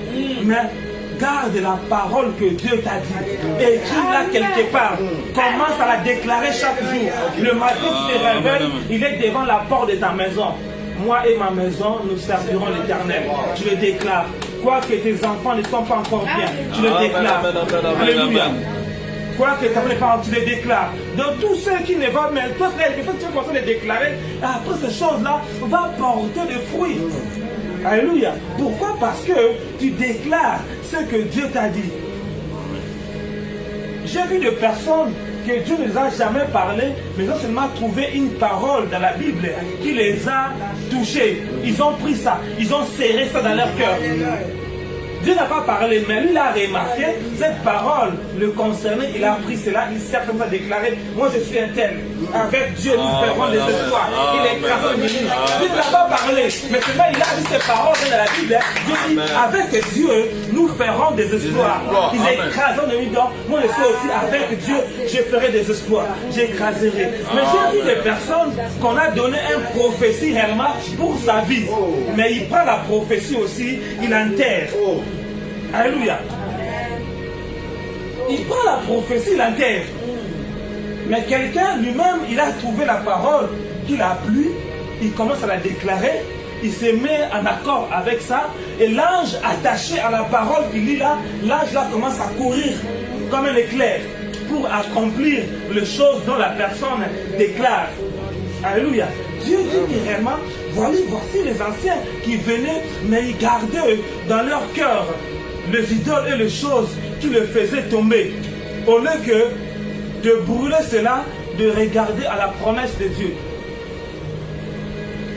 Mais garde la parole que Dieu t'a dit. Écris-la quelque part. Commence à la déclarer chaque jour. Le matin, tu te réveilles, il est devant la porte de ta maison. Moi et ma maison, nous servirons l'Éternel. Tu le déclares. Quoique tes enfants ne sont pas encore bien, tu le déclares. Alléluia. Quoique tes parents, tu les déclares. Donc tous ceux qui ne vont pas, mais toi, il faut que tu commences à les déclarer. Après ces choses-là, va porter des fruits. Alléluia. Pourquoi? Parce que tu déclares ce que Dieu t'a dit. J'ai vu des personnes que Dieu ne les a jamais parlé, mais ils ont seulement trouvé une parole dans la Bible qui les a touchés. Ils ont pris ça, ils ont serré ça dans leur cœur. Dieu n'a pas parlé, mais lui, il a remarqué cette parole le concernait, il a pris cela, il s'est comme ça déclaré, moi je suis un tel. Avec Dieu, nous ferons des espoirs. Il écrase le menu. Dieu n'a pas parlé, mais seulement il a dit ces paroles dans la Bible. Dieu dit, avec Dieu, nous ferons des espoirs. Il écrase le menu. Donc, moi je suis aussi avec Dieu, je ferai des espoirs. J'écraserai. Mais j'ai vu des personnes qu'on a donné une prophétie réellement pour sa vie. Mais il prend la prophétie aussi, il enterre. Alléluia. Il prend la prophétie, il enterre. Mais quelqu'un lui-même, il a trouvé la parole qu'il a plu, il commence à la déclarer, il se met en accord avec ça, et l'ange attaché à la parole qu'il lit là, l'ange là commence à courir comme un éclair pour accomplir les choses dont la personne déclare. Alléluia. Dieu dit que réellement, voici les anciens qui venaient, mais ils gardaient dans leur cœur les idoles et les choses qui le faisaient tomber. Au lieu que de brûler cela, de regarder à la promesse de Dieu.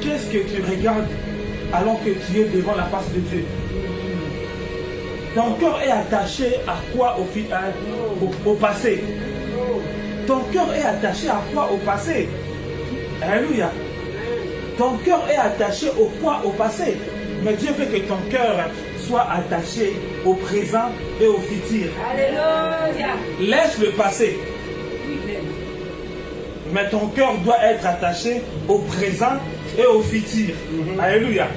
Qu'est-ce que tu regardes alors que tu es devant la face de Dieu? Ton cœur est attaché à quoi au passé? Ton cœur est attaché à quoi au passé? Alléluia. Ton cœur est attaché au quoi au passé? Mais Dieu veut que ton cœur soit attaché au présent et au futur. Alléluia. Laisse le passé. Mais ton cœur doit être attaché au présent et au futur. Alléluia.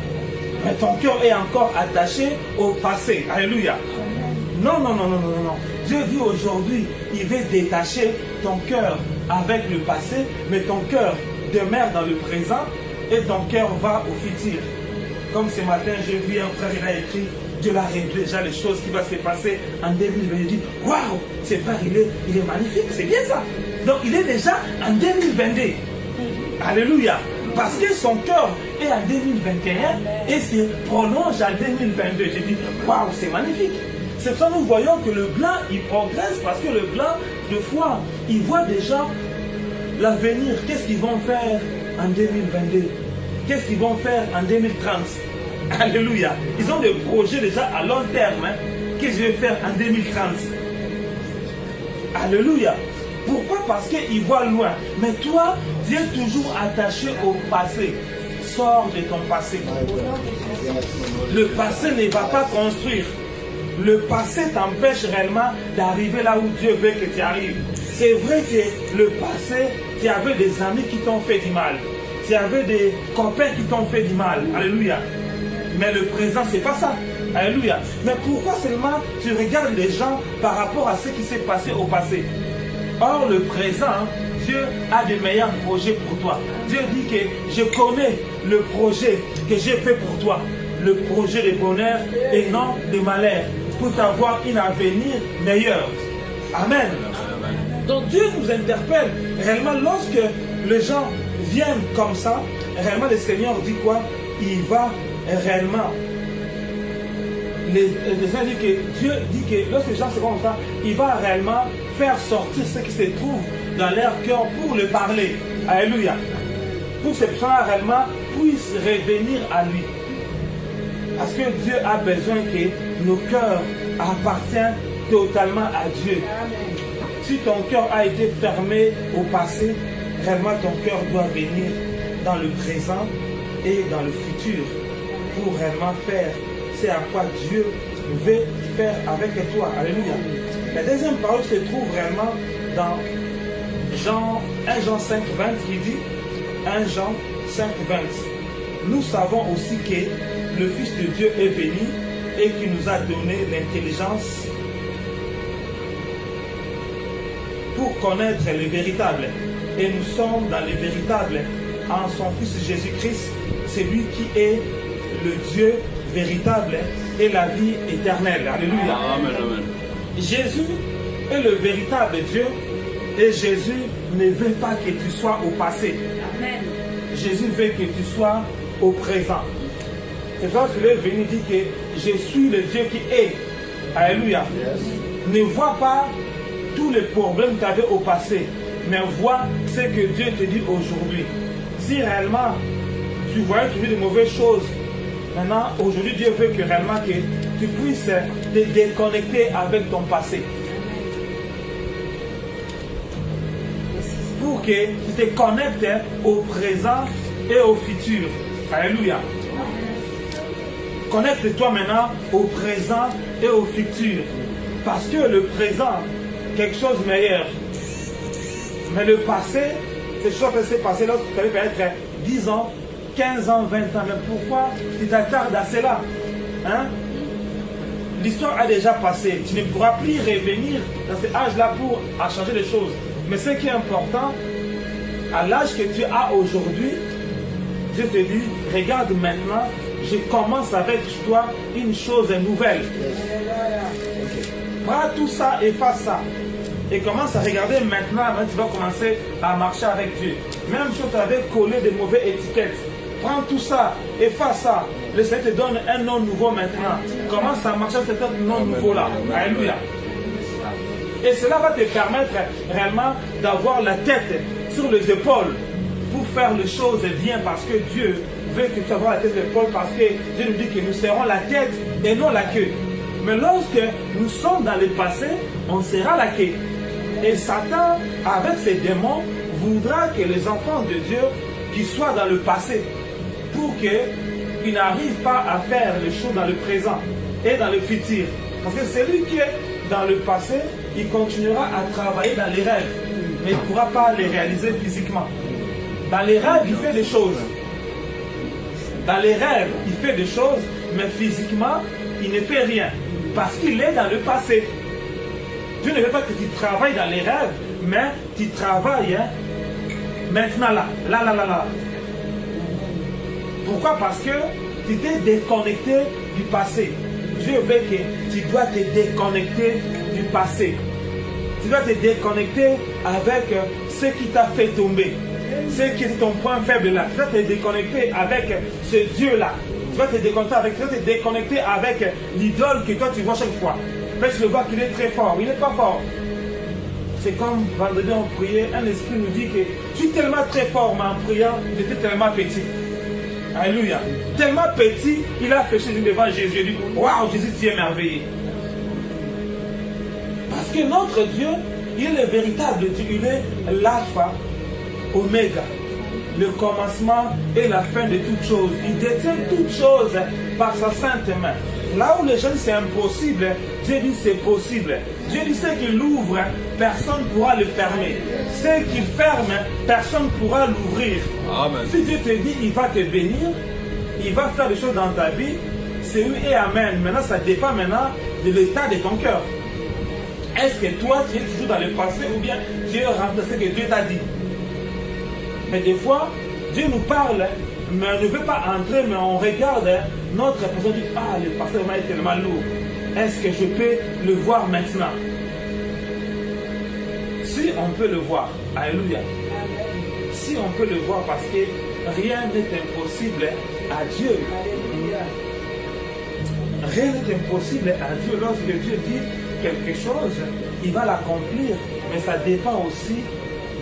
Mais ton cœur est encore attaché au passé. Alléluia. Non, non, non, non, non, non. Dieu dit aujourd'hui, il veut détacher ton cœur avec le passé, mais ton cœur demeure dans le présent et ton cœur va au futur. Comme ce matin, j'ai vu un frère, il a écrit, Dieu l'a réglé déjà les choses qui vont se passer en 2020. Il dit, waouh, ce frère, il est magnifique, c'est bien ça. Donc il est déjà en 2022. Alléluia. Parce que son cœur est en 2021 et se prolonge en 2022. J'ai dit, waouh, c'est magnifique. C'est ça, nous voyons que le blanc, il progresse parce que le blanc, de foi, il voit déjà l'avenir. Qu'est-ce qu'ils vont faire en 2022? Qu'est-ce qu'ils vont faire en 2030? Alléluia. Ils ont des projets déjà à long terme. Qu'est-ce que je vais faire en 2030? Alléluia. Pourquoi? Parce qu'ils voient loin. Mais toi, tu es toujours attaché au passé. Sors de ton passé. Le passé ne va pas construire. Le passé t'empêche réellement d'arriver là où Dieu veut que tu arrives. C'est vrai que le passé, tu avais des amis qui t'ont fait du mal. Tu avais des copains qui t'ont fait du mal. Alléluia. Mais le présent, c'est pas ça. Alléluia. Mais pourquoi seulement tu regardes les gens par rapport à ce qui s'est passé au passé? Or, le présent, Dieu a de meilleurs projets pour toi. Dieu dit que je connais le projet que j'ai fait pour toi. Le projet de bonheur et non de malheur. Pour avoir un avenir meilleur. Amen. Donc Dieu nous interpelle. Réellement, lorsque les gens viennent comme ça, réellement le Seigneur dit quoi? Il va réellement. Les gens disent que Dieu dit que lorsque les gens se comme ça, il va réellement faire sortir ce qui se trouve dans leur cœur pour le parler. Alléluia. Pour que ces gens réellement puissent revenir à lui. Parce que Dieu a besoin que nos cœurs appartiennent totalement à Dieu. Si ton cœur a été fermé au passé, réellement ton cœur doit venir dans le présent et dans le futur pour réellement faire ce à quoi Dieu veut faire avec toi. Alléluia. La deuxième parole se trouve réellement dans 1 Jean 5, 20 qui dit 1 Jean 5, 20. Nous savons aussi que le Fils de Dieu est venu et qui nous a donné l'intelligence pour connaître le véritable. Et nous sommes dans le véritable en son Fils Jésus-Christ, celui qui est le Dieu véritable et la vie éternelle. Alléluia. Amen, amen. Jésus est le véritable Dieu et Jésus ne veut pas que tu sois au passé. Amen. Jésus veut que tu sois au présent. C'est ça qu'il est venu dire que je suis le Dieu qui est. Alléluia. Ne vois pas tous les problèmes que tu avais au passé, mais vois ce que Dieu te dit aujourd'hui. Si réellement tu voyais toujours de mauvaises choses, maintenant aujourd'hui Dieu veut que réellement que tu puisses te déconnecter avec ton passé. Pour que tu te connectes au présent et au futur. Alléluia. Connecte-toi maintenant au présent et au futur. Parce que le présent, quelque chose de meilleur. Mais le passé, c'est chose qui s'est passé lorsque tu avais peut-être 10 ans, 15 ans, 20 ans. Mais pourquoi tu t'attardes à cela? Hein? L'histoire a déjà passé. Tu ne pourras plus revenir dans cet âge-là pour changer les choses. Mais ce qui est important, à l'âge que tu as aujourd'hui, Dieu te dit, regarde maintenant, je commence avec toi une chose nouvelle. Prends tout ça, efface ça. Et commence à regarder maintenant, tu vas commencer à marcher avec Dieu. Même si tu avais collé de mauvaises étiquettes, prends tout ça, efface ça. Le Seigneur te donne un nom nouveau maintenant. Commence à marcher avec cet nom nouveau-là. Alléluia. Et cela va te permettre réellement d'avoir la tête sur les épaules pour faire les choses bien, parce que Dieu veut que tu aies la tête sur l'épaule, parce que Dieu nous dit que nous serons la tête et non la queue. Mais lorsque nous sommes dans le passé, on sera la queue. Et Satan, avec ses démons, voudra que les enfants de Dieu qui soient dans le passé, pour qu'ils n'arrivent pas à faire les choses dans le présent et dans le futur. Parce que celui qui est dans le passé, il continuera à travailler dans les rêves, mais il ne pourra pas les réaliser physiquement. Dans les rêves, il fait des choses. Dans les rêves, il fait des choses, mais physiquement, il ne fait rien. Parce qu'il est dans le passé. Dieu ne veut pas que tu travailles dans les rêves, mais tu travailles maintenant là. Pourquoi? Parce que tu t'es déconnecté du passé. Dieu veut que tu dois te déconnecter du passé. Tu dois te déconnecter avec ce qui t'a fait tomber. Ce qui est ton point faible là. Tu dois te déconnecter avec ce Dieu-là. Tu dois te déconnecter avec l'idole que toi tu vois chaque fois. Mais tu le vois qu'il est très fort. Il n'est pas fort. C'est comme vendredi on priait, un esprit nous dit que je suis tellement très fort, mais en priant, il était tellement petit. Alléluia. Tellement petit, il a fait devant Jésus. Il dit, waouh, Jésus, tu es merveilleux. Parce que notre Dieu, il est le véritable Dieu. Il est l'alpha, oméga, le commencement et la fin de toutes choses. Il détient toutes choses par sa sainte main. Là où les gens disent c'est impossible, Dieu dit c'est possible. Dieu dit ce qu'il ouvre, personne ne pourra le fermer. Ce qu'il ferme, personne ne pourra l'ouvrir. Si Dieu te dit il va te bénir, il va faire des choses dans ta vie, c'est oui et amen. Maintenant, ça dépend maintenant de l'état de ton cœur. Est-ce que toi, tu es toujours dans le passé ou bien Dieu rentre ce que Dieu t'a dit? Mais des fois, Dieu nous parle, mais on ne veut pas entrer, mais on regarde notre personne dit, ah, le passé est tellement lourd. Est-ce que je peux le voir maintenant? Si on peut le voir, alléluia. Si on peut le voir, parce que rien n'est impossible à Dieu. Rien n'est impossible à Dieu. Lorsque Dieu dit quelque chose, il va l'accomplir. Mais ça dépend aussi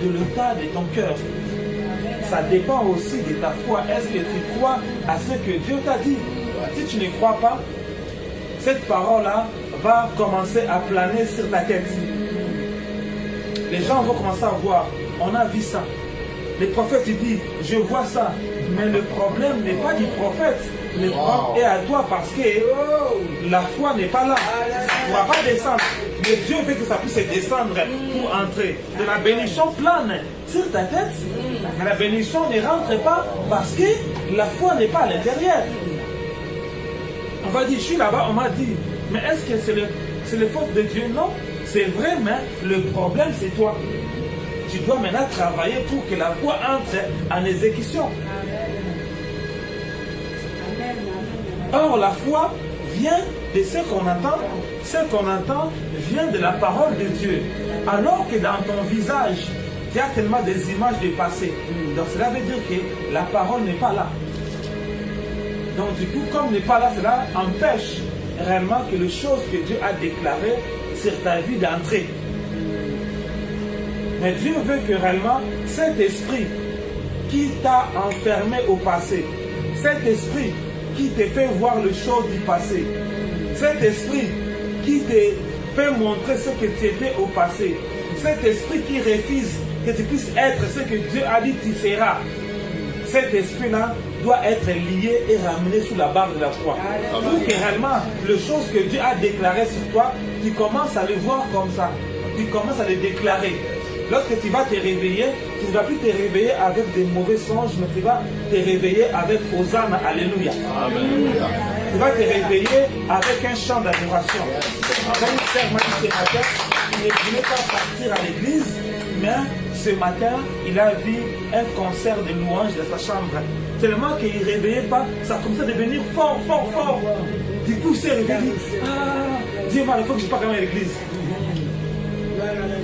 de l'état de ton cœur. Ça dépend aussi de ta foi. Est-ce que tu crois à ce que Dieu t'a dit? Si tu ne crois pas, cette parole-là va commencer à planer sur ta tête. Les gens vont commencer à voir. On a vu ça. Le prophète dit, je vois ça. Mais le problème n'est pas du prophète. Le problème est à toi parce que la foi n'est pas là. Tu ne vas pas descendre. Mais Dieu veut que ça puisse descendre pour entrer. De la bénédiction plane sur ta tête. Mais la bénédiction ne rentre pas parce que la foi n'est pas à l'intérieur. On va dire, je suis là-bas, on m'a dit, mais est-ce que c'est le faute de Dieu? Non, c'est vrai, mais le problème c'est toi. Tu dois maintenant travailler pour que la foi entre en exécution. Or, la foi vient de ce qu'on entend. Ce qu'on entend vient de la parole de Dieu. Alors que dans ton visage, il y a tellement des images du passé. Donc cela veut dire que la parole n'est pas là. Donc du coup, comme n'est pas là, cela empêche réellement que les choses que Dieu a déclarées sur ta vie d'entrer. Mais Dieu veut que réellement cet esprit qui t'a enfermé au passé, cet esprit qui te fait voir les choses du passé, Cet esprit qui te fait montrer ce que tu étais au passé. Cet esprit qui refuse que tu puisses être ce que Dieu a dit tu seras. Cet esprit-là doit être lié et ramené sous la barre de la croix. Pour que réellement, les choses que Dieu a déclarées sur toi, tu commences à les voir comme ça. Tu commences à les déclarer. Lorsque tu vas te réveiller, tu ne vas plus te réveiller avec des mauvais songes, mais tu vas te réveiller avec Hosanna, alléluia. Amen. Tu vas te réveiller avec un chant d'adoration. Quand une sœur m'a dit ce matin, il ne voulait pas partir à l'église, mais ce matin, il a vu un concert de louanges dans sa chambre. Tellement qu'il ne réveillait pas, ça commençait à devenir fort, fort, fort. Du coup, il s'est réveillé, il dit, ah, Dieu m'a, il faut que je parte quand même à l'église.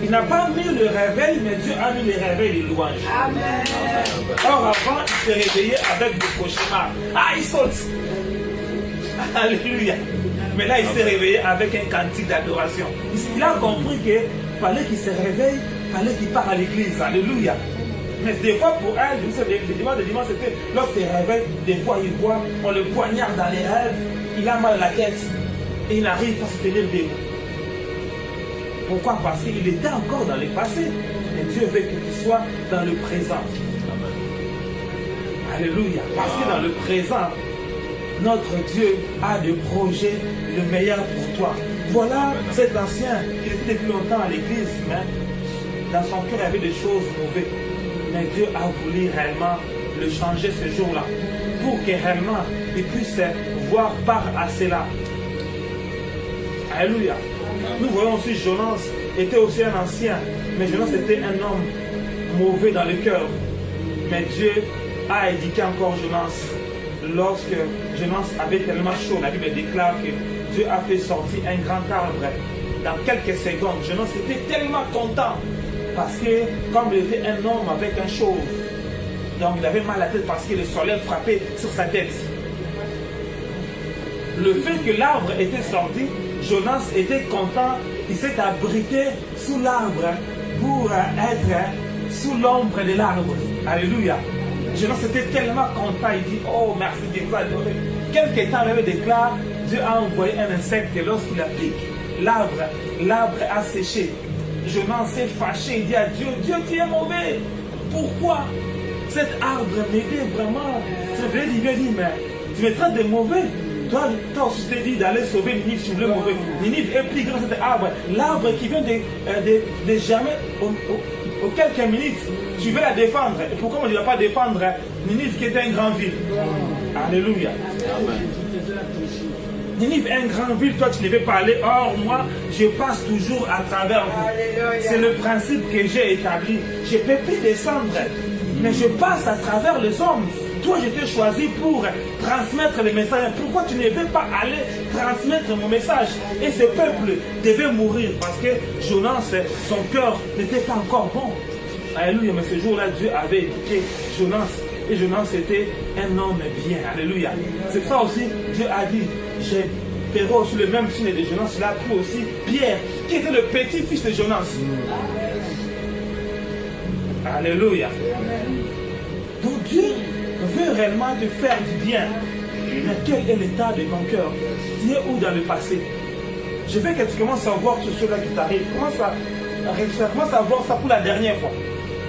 Il n'a pas mis le réveil, mais Dieu a mis le réveil des louanges. Amen. Or, avant, il s'est réveillé avec des cauchemars. Ah, il saute. Alléluia. Mais là, il s'est réveillé avec un cantique d'adoration. Il a compris qu'il fallait qu'il se réveille, il fallait qu'il parte à l'église. Alléluia. Mais des fois, pour elle, le dimanche, c'était lorsqu'il se réveille, des fois, il voit, on le poignarde dans les rêves, il a mal à la tête et il n'arrive pas à se tenir debout. Pourquoi? Parce qu'il était encore dans le passé. Et Dieu veut que tu sois dans le présent. Alléluia. Parce que dans le présent, notre Dieu a des projets, le meilleur pour toi. Voilà cet ancien qui était depuis longtemps à l'église, mais dans son cœur il y avait des choses mauvaises. Mais Dieu a voulu réellement le changer ce jour-là pour que réellement il puisse voir part à cela. Alléluia. Nous voyons aussi Jonas était aussi un ancien, mais Jonas était un homme mauvais dans le cœur. Mais Dieu a éduqué encore Jonas. Lorsque Jonas avait tellement chaud, la Bible déclare que Dieu a fait sortir un grand arbre. Dans quelques secondes, Jonas était tellement content parce que comme il était un homme avec un chauve, donc il avait mal à la tête parce que le soleil frappait sur sa tête. Le fait que l'arbre était sorti, Jonas était content, il s'est abrité sous l'arbre pour être sous l'ombre de l'arbre. Alléluia. Jonas était tellement content, il dit, oh merci Dieu, adoré. Quelque temps, il déclare, Dieu a envoyé un insecte et lorsqu'il a piqué l'arbre a séché. Jonas s'est fâché, il dit à Dieu, Dieu tu es mauvais. Pourquoi cet arbre m'aidait vraiment? Dieu dit, mais tu me traites de mauvais. Toi aussi, je t'ai dit d'aller sauver Ninive sur le mauvais. Ninive est plus grand que cet arbre. L'arbre qui vient de jamais, aux quelques minutes, tu veux la défendre. Et pourquoi on ne va pas défendre Ninive qui est un grand ville? Alléluia. Ninive est un grand ville, toi tu ne veux pas aller. Or, moi, je passe toujours à travers vous. C'est le principe que j'ai établi. Je ne peux plus descendre, mais je passe à travers les hommes. Toi, je t'ai choisi pour transmettre le message. Pourquoi tu ne veux pas aller transmettre mon message? Et ce peuple devait mourir parce que Jonas, son cœur n'était pas encore bon. Alléluia. Mais ce jour-là, Dieu avait éduqué Jonas. Et Jonas était un homme bien. Alléluia. C'est pour ça aussi, Dieu a dit, je ferai aussi le même signe de Jonas. Il a pris aussi Pierre, qui était le petit-fils de Jonas. Alléluia. Donc Dieu veut réellement te faire du bien. Mais quel est l'état de ton cœur? Tu es où dans le passé? Je veux que tu commences à voir ce chose-là qui t'arrive. Commence à voir ça pour la dernière fois.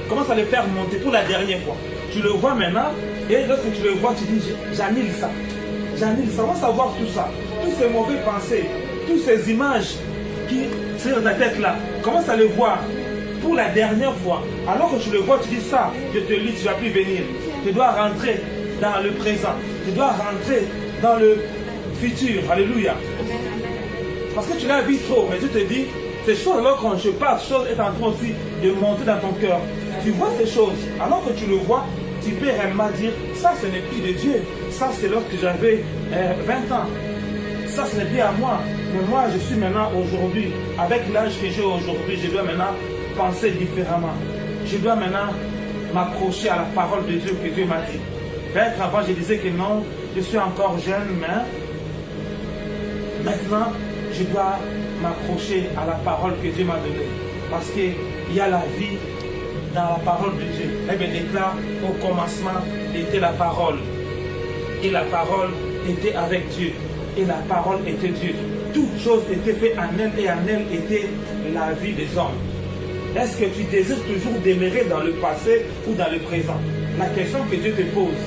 Commence à le faire monter pour la dernière fois. Tu le vois maintenant, et lorsque tu le vois, tu dis, j'annule ça. J'annule ça. Commence à voir tout ça. Tous ces mauvaises pensées, toutes ces images qui sont dans ta tête là. Commence à le voir pour la dernière fois. Alors que tu le vois, tu dis ça, je te lis, tu ne vas plus venir. Tu dois rentrer dans le présent. Tu dois rentrer dans le futur. Alléluia. Parce que tu l'as vu trop, mais tu te dis, ces choses, alors quand je parle, ces choses est en train aussi de monter dans ton cœur. Tu vois ces choses, alors que tu le vois, tu peux réellement dire, ça ce n'est plus de Dieu. Ça c'est lorsque j'avais 20 ans. Ça ce n'est plus à moi. Mais moi je suis maintenant aujourd'hui, avec l'âge que j'ai aujourd'hui, je dois maintenant penser différemment. Je dois maintenant m'accrocher à la parole de Dieu que Dieu m'a dit. Peut-être avant je disais que non, je suis encore jeune, mais maintenant je dois m'accrocher à la parole que Dieu m'a donnée. Parce qu'il y a la vie dans la parole de Dieu. Elle me déclare, au commencement était la parole. Et la parole était avec Dieu. Et la parole était Dieu. toutes choses étaient faites en elle et en elle était la vie des hommes. Est-ce que tu désires toujours demeurer dans le passé ou dans le présent? La question que Dieu te pose,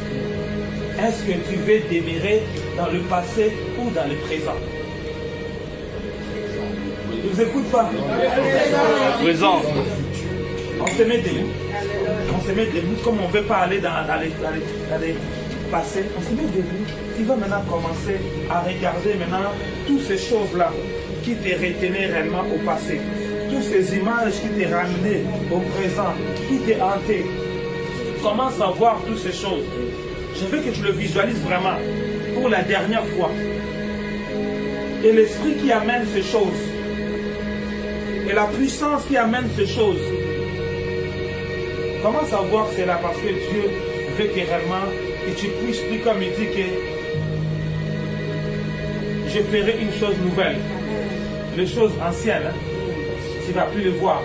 est-ce que tu veux demeurer dans le passé ou dans le présent? Je ne vous écoute pas. Présent. On se met debout. On se met debout comme on ne veut pas aller dans les passés. On se met debout. Tu vas maintenant commencer à regarder maintenant toutes ces choses-là qui te retenaient réellement au passé. Toutes ces images qui t'ont ramené au présent, qui t'ont hanté. Commence à voir toutes ces choses. Je veux que tu le visualises vraiment pour la dernière fois. Et l'esprit qui amène ces choses. Et la puissance qui amène ces choses. Commence à voir cela parce que Dieu veut que réellement que tu puisses, plus comme il dit que je ferai une chose nouvelle. Les choses anciennes, tu ne vas plus les voir.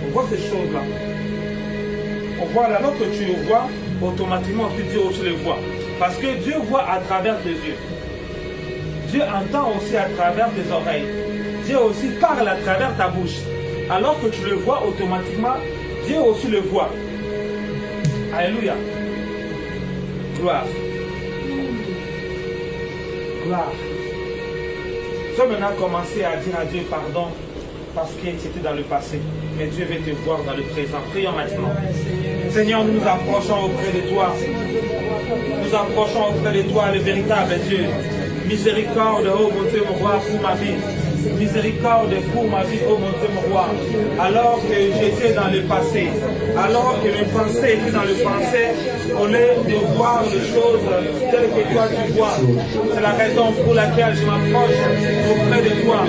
On voit ces choses-là. On voit là, alors que tu le vois, automatiquement Dieu aussi le voit. Parce que Dieu voit à travers tes yeux. Dieu entend aussi à travers tes oreilles. Dieu aussi parle à travers ta bouche. Alors que tu le vois automatiquement, Dieu aussi le voit. Alléluia. Gloire. Gloire. Tu vas maintenant commencer à dire à Dieu pardon parce que tu étais dans le passé. Mais Dieu veut te voir dans le présent. Prions maintenant. Seigneur, nous nous approchons auprès de toi. Nous approchons auprès de toi, le véritable Dieu. Miséricorde, oh mon Dieu, mon roi, pour ma vie. Miséricorde pour ma vie, oh mon Dieu, mon roi. Alors que j'étais dans le passé, alors que mes pensées étaient dans le passé, au lieu de voir les choses telles que toi tu vois. C'est la raison pour laquelle je m'approche auprès de toi.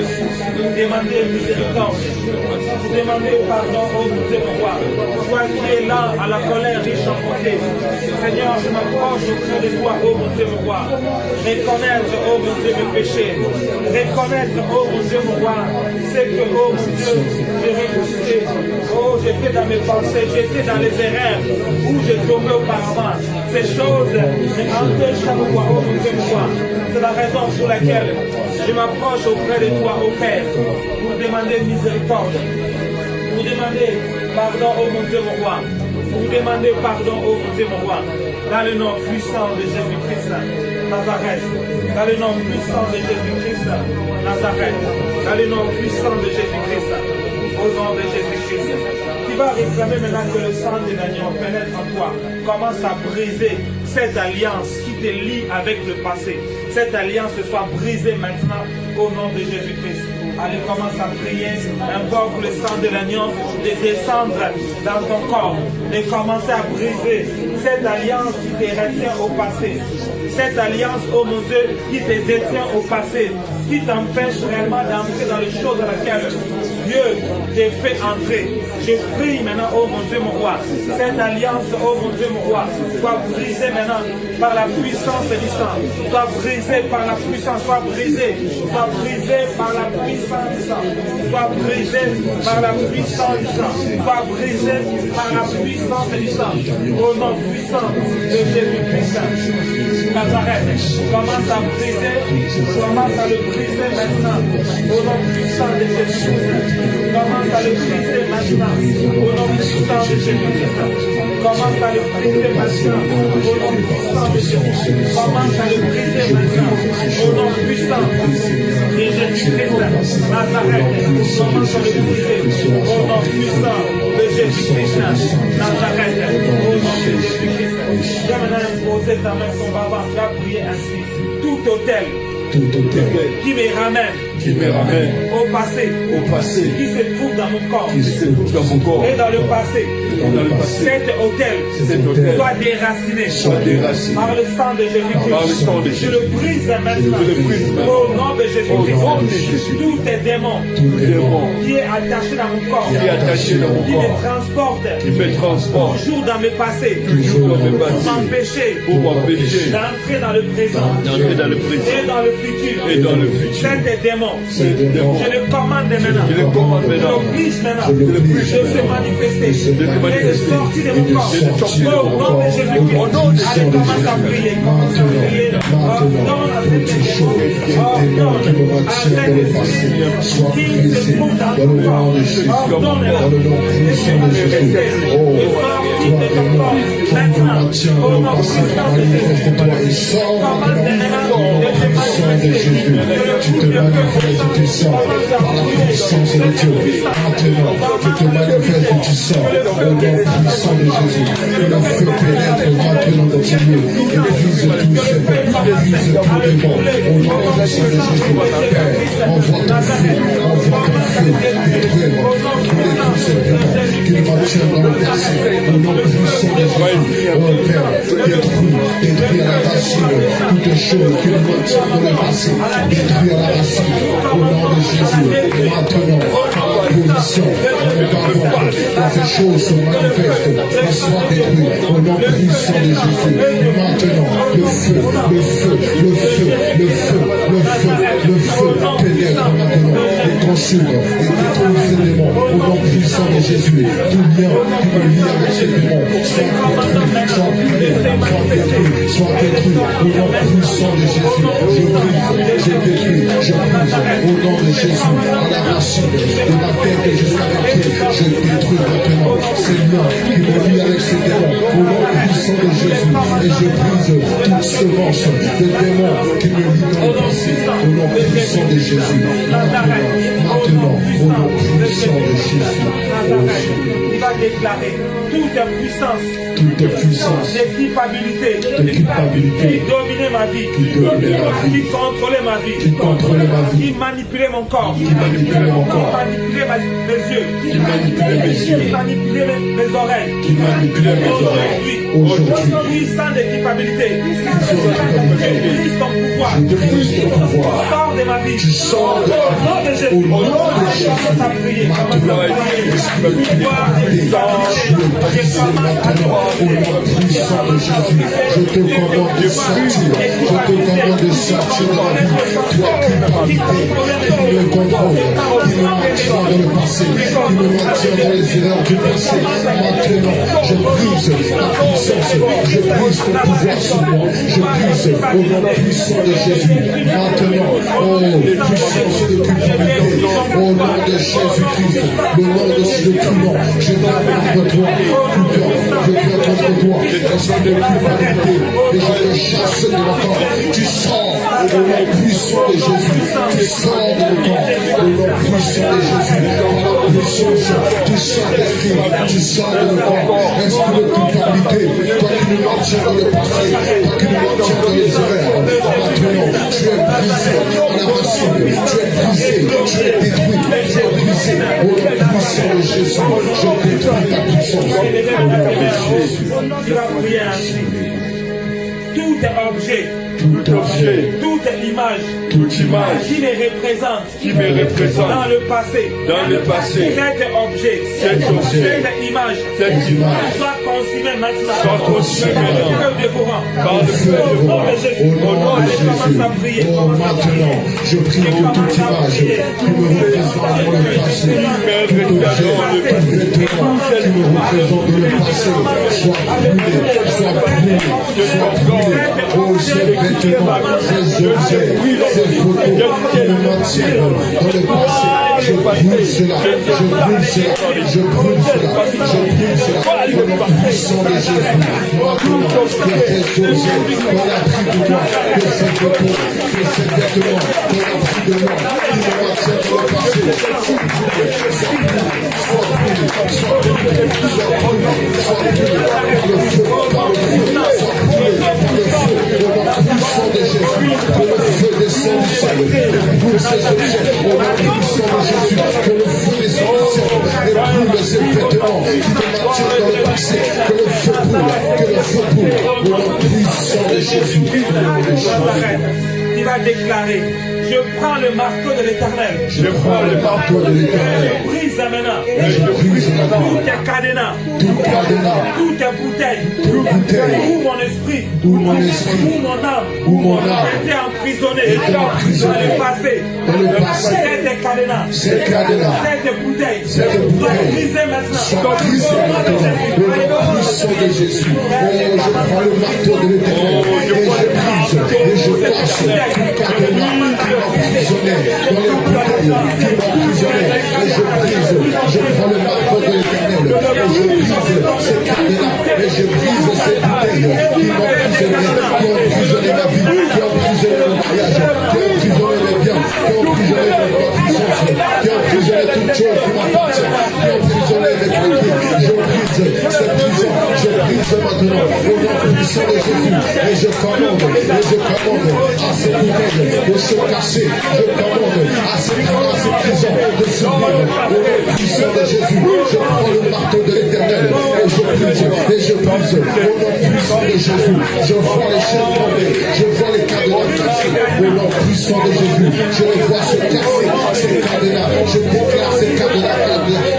Demander miséricorde. Demander pardon, oh mon Dieu, mon roi. Toi qui es là à la colère riche en côté. Seigneur, je m'approche auprès de toi, oh mon Dieu, mon roi. Reconnaître, oh mon Dieu, mes péchés. Reconnaître, oh mon Dieu, mon roi, c'est que, oh mon Dieu, j'ai réfléchi. Oh, j'étais dans mes pensées, j'étais dans les erreurs où j'ai tombé auparavant. Ces choses m'empêchent chaque fois, oh mon Dieu, mon roi. C'est la raison pour laquelle je m'approche auprès de toi, ô Père, pour demander miséricorde, pour demander pardon, oh mon Dieu, mon roi, pour demander pardon, oh mon Dieu, mon roi, dans le nom puissant de Jésus-Christ, Nazareth, dans le nom puissant de Jésus-Christ, Nazareth, dans le nom puissant de Jésus-Christ, au nom de Jésus-Christ. Tu vas réclamer maintenant que le sang de l'agneau pénètre en toi, commence à briser cette alliance qui te lie avec le passé. Cette alliance soit brisée maintenant au nom de Jésus-Christ. Allez, commence à prier, invoque le sang de l'agneau de descendre dans ton corps, de commencer à briser cette alliance qui te retient au passé. Cette alliance, oh mon Dieu, qui te détient au passé, qui t'empêche réellement d'entrer dans les choses dans lesquelles Dieu t'a fait entrer. Je prie maintenant, oh mon Dieu, mon roi, cette alliance, oh mon Dieu, mon roi, soit brisée maintenant par la puissance du sang, soit brisée par la puissance, soit brisée par la puissance du sang, soit brisée par la puissance du sang, soit brisée par la puissance du sang, au nom puissant de Jésus-Christ. Nazareth, commence à briser, commence à le briser maintenant, au nom puissant de Jésus-Christ. Commence à le briser maintenant, au nom puissant de Jésus-Christ. Commence à le briser maintenant, au nom puissant de Jésus-Christ. Commence à le briser maintenant, au nom puissant de Jésus-Christ. Nazareth, commence à le briser, au nom puissant de Jésus-Christ. Nazareth, au nom de Jésus-Christ. Je vais maintenant imposer ta main sur ma main, tu vas prier ainsi. Tout hôtel qui me ramène au passé, qui se trouve dans mon corps, et dans le passé, cet hôtel soit déraciné par le sang de Jésus-Christ. Je le brise maintenant au nom de Jésus-Christ. Tout est démon qui est attaché dans mon corps, qui me transporte toujours dans mes passés, pour m'empêcher d'entrer dans le présent et dans le futur. Cet démon, je le commande maintenant. Je le commande Je maintenant. l'oblige maintenant. Je l'oblige De se manifester. Et de sortir de mon corps. Au nom de Jésus-Christ. Au nom de Allez, commence à prier. Commence à prier. Ordonne à toutes ces choses, les démons qui me maintiennent dans le passé, soient brisés dans le nom de Jésus, dans le nom puissant de Jésus. Oh, toi, démon, qui me maintient dans le passé, manifeste-toi et sors maintenant. Au nom puissant de Jésus, tu te manifestes, tu sors par la puissance de Dieu. Maintenant, tu te manifestes et tu sors au nom puissant de Jésus. Que le feu pénètre maintenant dans ce lieu et brise tous ces vents, brise tous les démons. Au nom puissant de Jésus, Père, envoie ton feu, détruire tous ces démons qui nous maintiennent dans le passé. Au nom puissant de Jésus, oh Père, détruire la racine, toutes les choses qui nous maintiennent dans le passé, détruire la racine. Au nom de Jésus, maintenant, par position, quand ces choses se manifestent, elles soient détruites. Au nom puissant de Jésus, maintenant, le feu, le feu, le feu, le feu, le feu, le feu pénètre maintenant et consume et détruit ces démons. Au nom puissant de Jésus, tout lien qui me lie avec ces démons soit détruit, soit détruit. Au nom puissant de Jésus, je brise, je détruis, je brise. Au nom de Jésus, à la racine de ma tête jusqu'à mes pieds, je détruis maintenant ces liens qui me lient avec ces démons. Au nom puissant de Jésus, et je brise toute semence de démons qui me lient dans le passé. Au nom puissant de Jésus, maintenant, au nom puissant de Jésus, il va déclarer toute puissance de culpabilité culpabilité qui dominait ma vie, qui contrôlait ma vie, qui manipulait mon corps, qui manipulait mes yeux, qui manipulait mes oreilles. Aujourd'hui, puissant de culpabilité, brise ton pouvoir, sors de ma vie, au nom de Jésus, commence à prier, maintenant, au nom puissant de Jésus, je te commande de sortir, de la vie, toi qui me contrôle, qui me maintient dans le passé, qui me maintient dans les erreurs du passé. Maintenant, je brise ta puissance, je brise ton pouvoir sur moi, je brise au nom puissant de Jésus. Maintenant, oh, puissance de culpabilité, au nom de Jésus-Christ, le nom de tout nom, je viens contre toi, je viens contre toi, esprit de culpabilité, et je te chasse de mon corps. Tu sors au nom puissant de Jésus, tu sors de mon corps, au nom puissant de Jésus, par la puissance du Saint-Esprit, tu sors de mon corps, esprit de culpabilité, toi qui nous maintiens dans le passé, toi qui nous maintiens dans les erreurs, maintenant, tu es brisé à la racine, tu es brisé, tu es détruit, tu es brisé, au nom puissant de Jésus, je détruis ta puissance, au nom de Jésus. Tu vas prier ainsi. Tout objet, toute image qui me représente dans le passé, cet objet, cette image soit consumée maintenant par le feu dévorant. Au nom de Jésus, oh maintenant, je prie que toute image qui me représente dans le passé, tout objet, tout vêtement qui me représente dans le passé, soit brûlé. Oh, ces vêtements, ces objets, ces photos qui me maintiennent dans le passé, je brûle cela, je brûle cela, au nom puissant de Jésus. Maintenant, que ces objets qu'on a pris de moi, que ces photos, que ces vêtements qu'on a pris de moi, qui me maintiennent dans le passé, puissant de Jésus, que le feu descend du ciel, brûle ces objets, au nom puissant de Jésus, que le feu descend du ciel, et brûle ces vêtements qui te maintiennent dans le passé, que le feu brûle, au nom puissant de Jésus, Il va déclarer, je prends le marteau de l'Éternel. Je prends le marteau de l'Éternel. Brise brise maintenant. Et je brise Tout maintenant. est cadenas. Tout cadenas. Tout est bouteille. Toute bouteille. Où mon esprit. Où mon esprit. Où mon âme. Où mon âme. Était emprisonné. Était emprisonné. Dans le passé. Dans le passé. Ces cadenas. Ces cadenas. Cette bouteille. Cette bouteille. Sont brisées maintenant. Sont brisées maintenant. Au nom puissant de Jésus. Oh, je prends le marteau de l'Éternel. Et je brise. Et je casse tout cadenas qui m'emprisonnait dans les bouteilles qui m'emprisonnaient. Et je brise. Je prends le marteau de l'Éternel. Et je brise ces cadenas. Et je brise ces bouteilles qui m'emprisonnaient. Qui emprisonnaient ma vie. Qui emprisonnaient mon mariage. Qui emprisonnaient mes biens. Qui emprisonnaient ma puissance. Qui emprisonnaient toutes choses qui m'appartiennent. Qui emprisonnaient mes papiers. Je brise cette prison. Je brise maintenant au nom puissant de Jésus. Et je commande à ces bouteilles de se casser. Je commande à ces prisons de se vivre. Au nom puissant de Jésus. Je prends le marteau de l'Éternel et je brise. Et je brise au nom puissant de Jésus. Je vois les chaînes tomber. Je vois les cadenas cassés. Au nom puissant de Jésus. Je les vois se casser. Ces cadenas. Je déclare ces cadenas.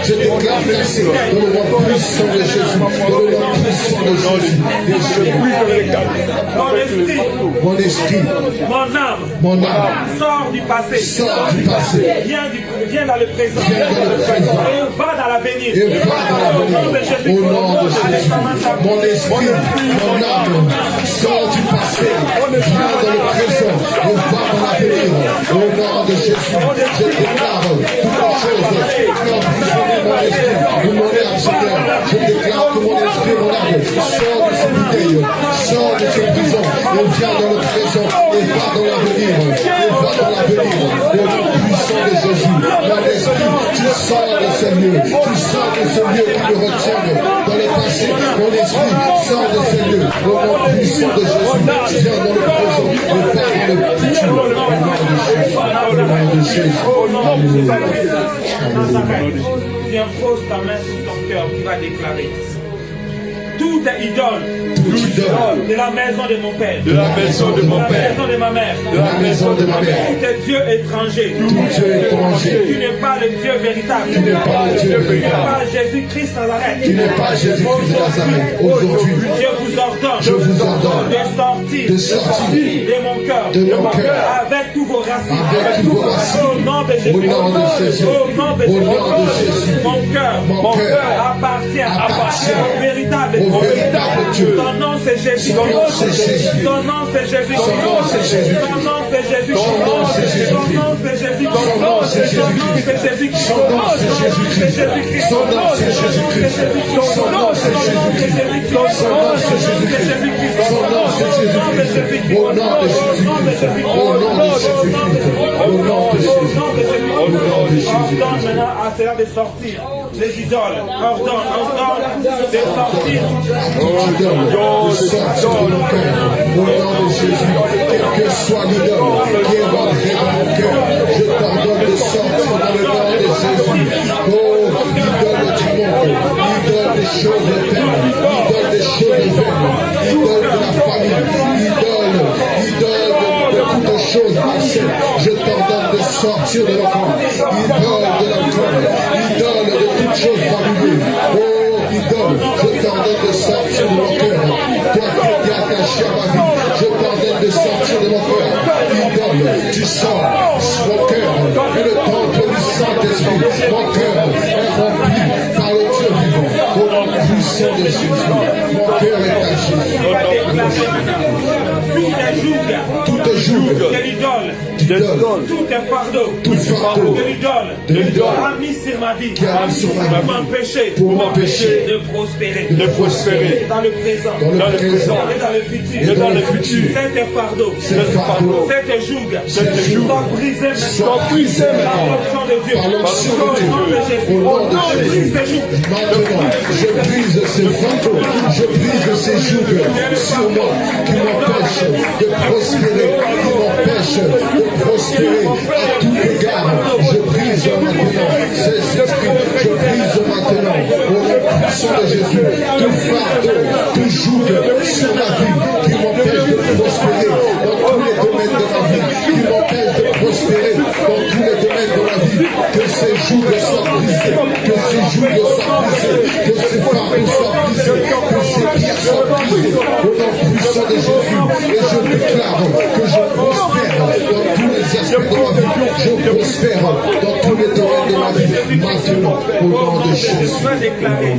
Je déclare cassés dans le nom puissant de Jésus. Dans le nom puissant de Jésus. Et je brise mon esprit, mon âme, Sort du passé. sort du passé. Viens dans le présent. Viens dans le présent. Et va dans l'avenir. Et va dans l'avenir. Au nom de Jésus. Mon esprit, mon âme, sort du passé. Viens dans le présent. Et va dans l'avenir. Au nom de Jésus. Je déclare toutes les choses qui emprisonnent mon esprit ou mon âme, Seigneur. Je déclare que mon esprit, mon âme, sort de ces bouteilles, sort de ces prisons. Et viens dans le présent. Et va dans l'avenir. Et va dans l'avenir. Au nom puissant de Jésus. Mon esprit, tu sors de ce lieu. Tu sors de ce lieu qui me retiennent dans le passé. Mon esprit sort de ce lieu. Au nom puissant de Jésus. Viens dans le présent. Et va dans le futur. Au nom de Jésus. Au nom de Jésus. Alléluia. Tu imposes ta main sur ton cœur qui va déclarer. Tout est idole. Tout idole. De la maison de mon père. De la maison de mon De la père. maison de ma mère. De la maison de ma mère. Tout est Dieu étranger. Tout Dieu étranger. Tu n'es pas le Dieu véritable. Tu n'es pas le Dieu Tu n'es véritable. pas Jésus-Christ Nazareth. Tu n'es pas Jésus-Christ de Nazareth. Aujourd'hui, Je vous ordonne de sortir de mon cœur, de mon cœur, avec tous vos racines, avec tous vos racines. au nom de Jésus, Au nom de Jésus. au nom de Au nom de Jésus. mon cœur appartient au véritable Dieu. Ton nom c'est Jésus. Son nom, c'est Jésus. Ton nom c'est Jésus. Son nom, c'est Jésus. Ton nom c'est Jésus. Son nom, c'est Jésus. Ton nom c'est Jésus. Son nom, c'est Jésus. Son nom, c'est Jésus-Christ. Son nom, c'est Jésus-Christ. Son nom, c'est Jésus-Christ. Son nom, c'est Jésus-Christ. Son nom, c'est Jésus-Christ. Au nom de Jésus-Christ. Au nom de Jésus-Christ. Au nom de Jésus. Au nom de Jésus. Ordonne maintenant à cela de sortir. Les idoles. Ordonne de sortir. De sortir de mon cœur. Au nom de Jésus. Quel que soit l'idole qui est rentré dans mon cœur, je t'ordonne de sortir dans le nom de Jésus. Oh, idole du monde, idole des choses éternelles, idole des choses vaines, idole de la famille, idole de toutes choses malsaines. Je t'ordonne de sortir de mon corps. Idole de l'alcool, idole de toutes choses fabuleuses. Oh, idole, je t'ordonne de sortir de mon cœur. Toi qui étais attaché à ma vie, je t'ordonne de sortir de mon cœur. Idole, tu sors mon cœur et le temple du Saint-Esprit. Mon cœur est rempli par le Dieu vivant. Au nom puissant de Jésus, mon cœur est à Jésus. Tout est joug, Tout est fardeau. tout fardeau De l'idole a mis sur ma vie. qui a mis sur ma vie Pour pour m'empêcher de prospérer. De prospérer. Dans le présent. dans le présent Et dans le futur. et dans le futur. Cet fardeau. Ces fardeaux Cette joug. Cette joug. Soit brisé maintenant. Soit brisé Par maintenant. l'onction de Dieu. par l'onction Au de nom de Dieu. Jésus. Au nom de Brise Jésus. ces jougs. Maintenant, je brise ces fardeaux, je brise ces jougs sur moi qui m'empêchent de prospérer, qui m'empêchent de prospérer à tout égard. Je brise maintenant ces esprits, je brise maintenant au nom puissant de Jésus tout fardeau, tout joug sur ma vie qui m'empêche de prospérer dans tous les domaines de ma vie, qui m'empêche de prospérer dans tous les domaines de ma vie. Que ces jougs soient brisés, troubles soient brisés, que ces fardeaux soient brisés, que ces pierres soient brisées, au nom puissant de Jésus. Et je déclare que je prospère dans tous les aspects de ma vie, je prospère dans tous les domaines de ma vie, maintenant, au nom de Jésus. Je dois déclarer,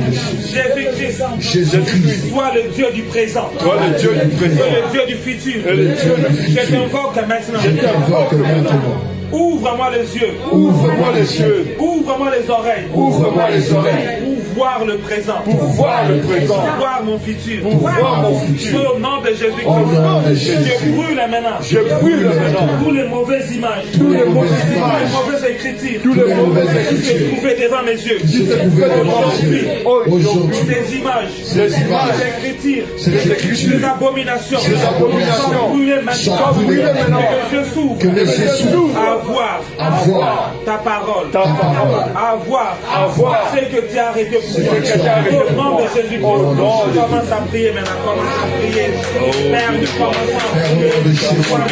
Jésus-Christ, Toi le Dieu du présent. toi le Dieu du présent, Et le Dieu du futur. et le Dieu du Je futur. t'invoque maintenant. Je t'invoque maintenant. Ouvre-moi les yeux. Ouvre-moi les yeux. Ouvre-moi les oreilles. Ouvre-moi les oreilles. Pour voir le présent. Pour voir le présent. Pour voir mon futur. Pour voir mon futur. Au nom de Jésus-Christ. Au nom de Jésus. Je brûle maintenant. Je brûle maintenant Tous les mauvaises images. tous les mauvaises Toutes les images, mauvaises écritures. tous les mauvaises Qui se écritures trouvaient devant mes yeux. qui se trouvaient devant mes yeux. Aujourd'hui, Ces images. ces images, Ces écritures. ces Ces écritures, abominations. ces abominations Sont brûlées maintenant. sont brûlées maintenant. Que je s'ouvre. que les yeux s'ouvrent À voir à voir ta parole. ta parole, À voir voir ce que tu as arrêté pour moi. que tu as arrêté Au pour nom moi. de Jésus-Christ. Au nom de Commence à prier maintenant. Commence à prier. Père, nous commençons. Père, au nom de Jésus, commençons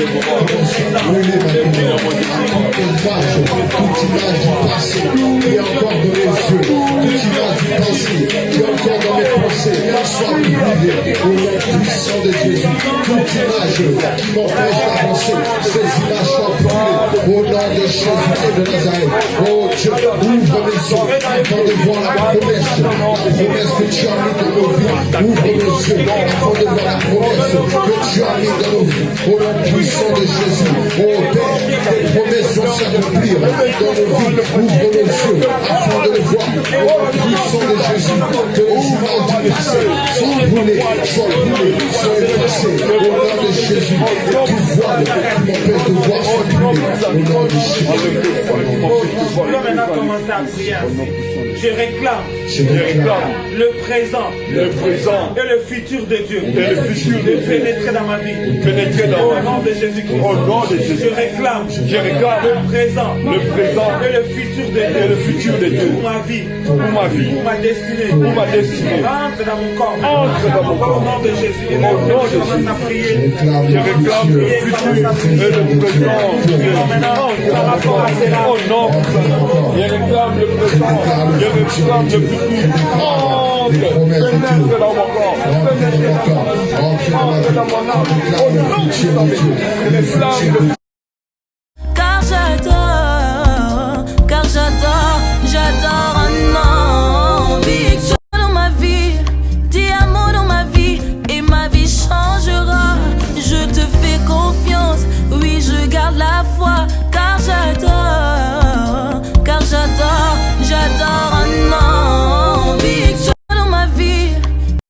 à brûler maintenant toute image, toute image du passé qui est encore dans les yeux, toute image du passé qui est encore dans mes pensées, soit brûlée au nom puissant de Jésus. Toute image qui m'empêche d'avancer, ces images soient brûlées au nom de Jésus et de Nazareth. Oh Dieu, ouvre mes yeux afin de voir la promesse que tu as mis dans nos vies. Ouvre mes yeux afin de voir la promesse que tu as mis dans nos vies. Au nom puissant de Jésus. Oh Père, tes promesses vont s'accomplir dans nos vies. Ouvre nos yeux afin de le voir. Au nom puissant de Jésus. Que les images du passé soient brûlées, soient effacées. Au nom de Jésus. Et tout voile qui m'empêche de voir soit brûlé. Au nom de Jésus. On va maintenant commencer à prier. Je réclame Je réclame le présent le présent et le futur de Dieu. et le futur De de Dieu. pénétrer dans ma vie. Pénétrer dans Au ma vie. nom de Jésus-Christ. Au nom de Jésus. Je réclame Je réclame le présent le présent et le futur de Dieu. et le futur de Dieu Pour ma vie. pour ma vie, Pour ma destinée. pour ma destinée. Entre dans mon corps. Entre dans mon corps. Au nom de Jésus. Et Au nom de je commence à prier. Je réclame le futur et le présent. Au nom de Jésus. Je réclame le présent. Je réclame le futur. Entre, pénètre dans mon corps. Entre dans mon âme. Au nom de Jésus. Je réclame le J'adore un envie. Toi dans ma vie, dis amour dans ma vie, et ma vie changera. Je te fais confiance, oui, je garde la foi, car j'adore, j'adore.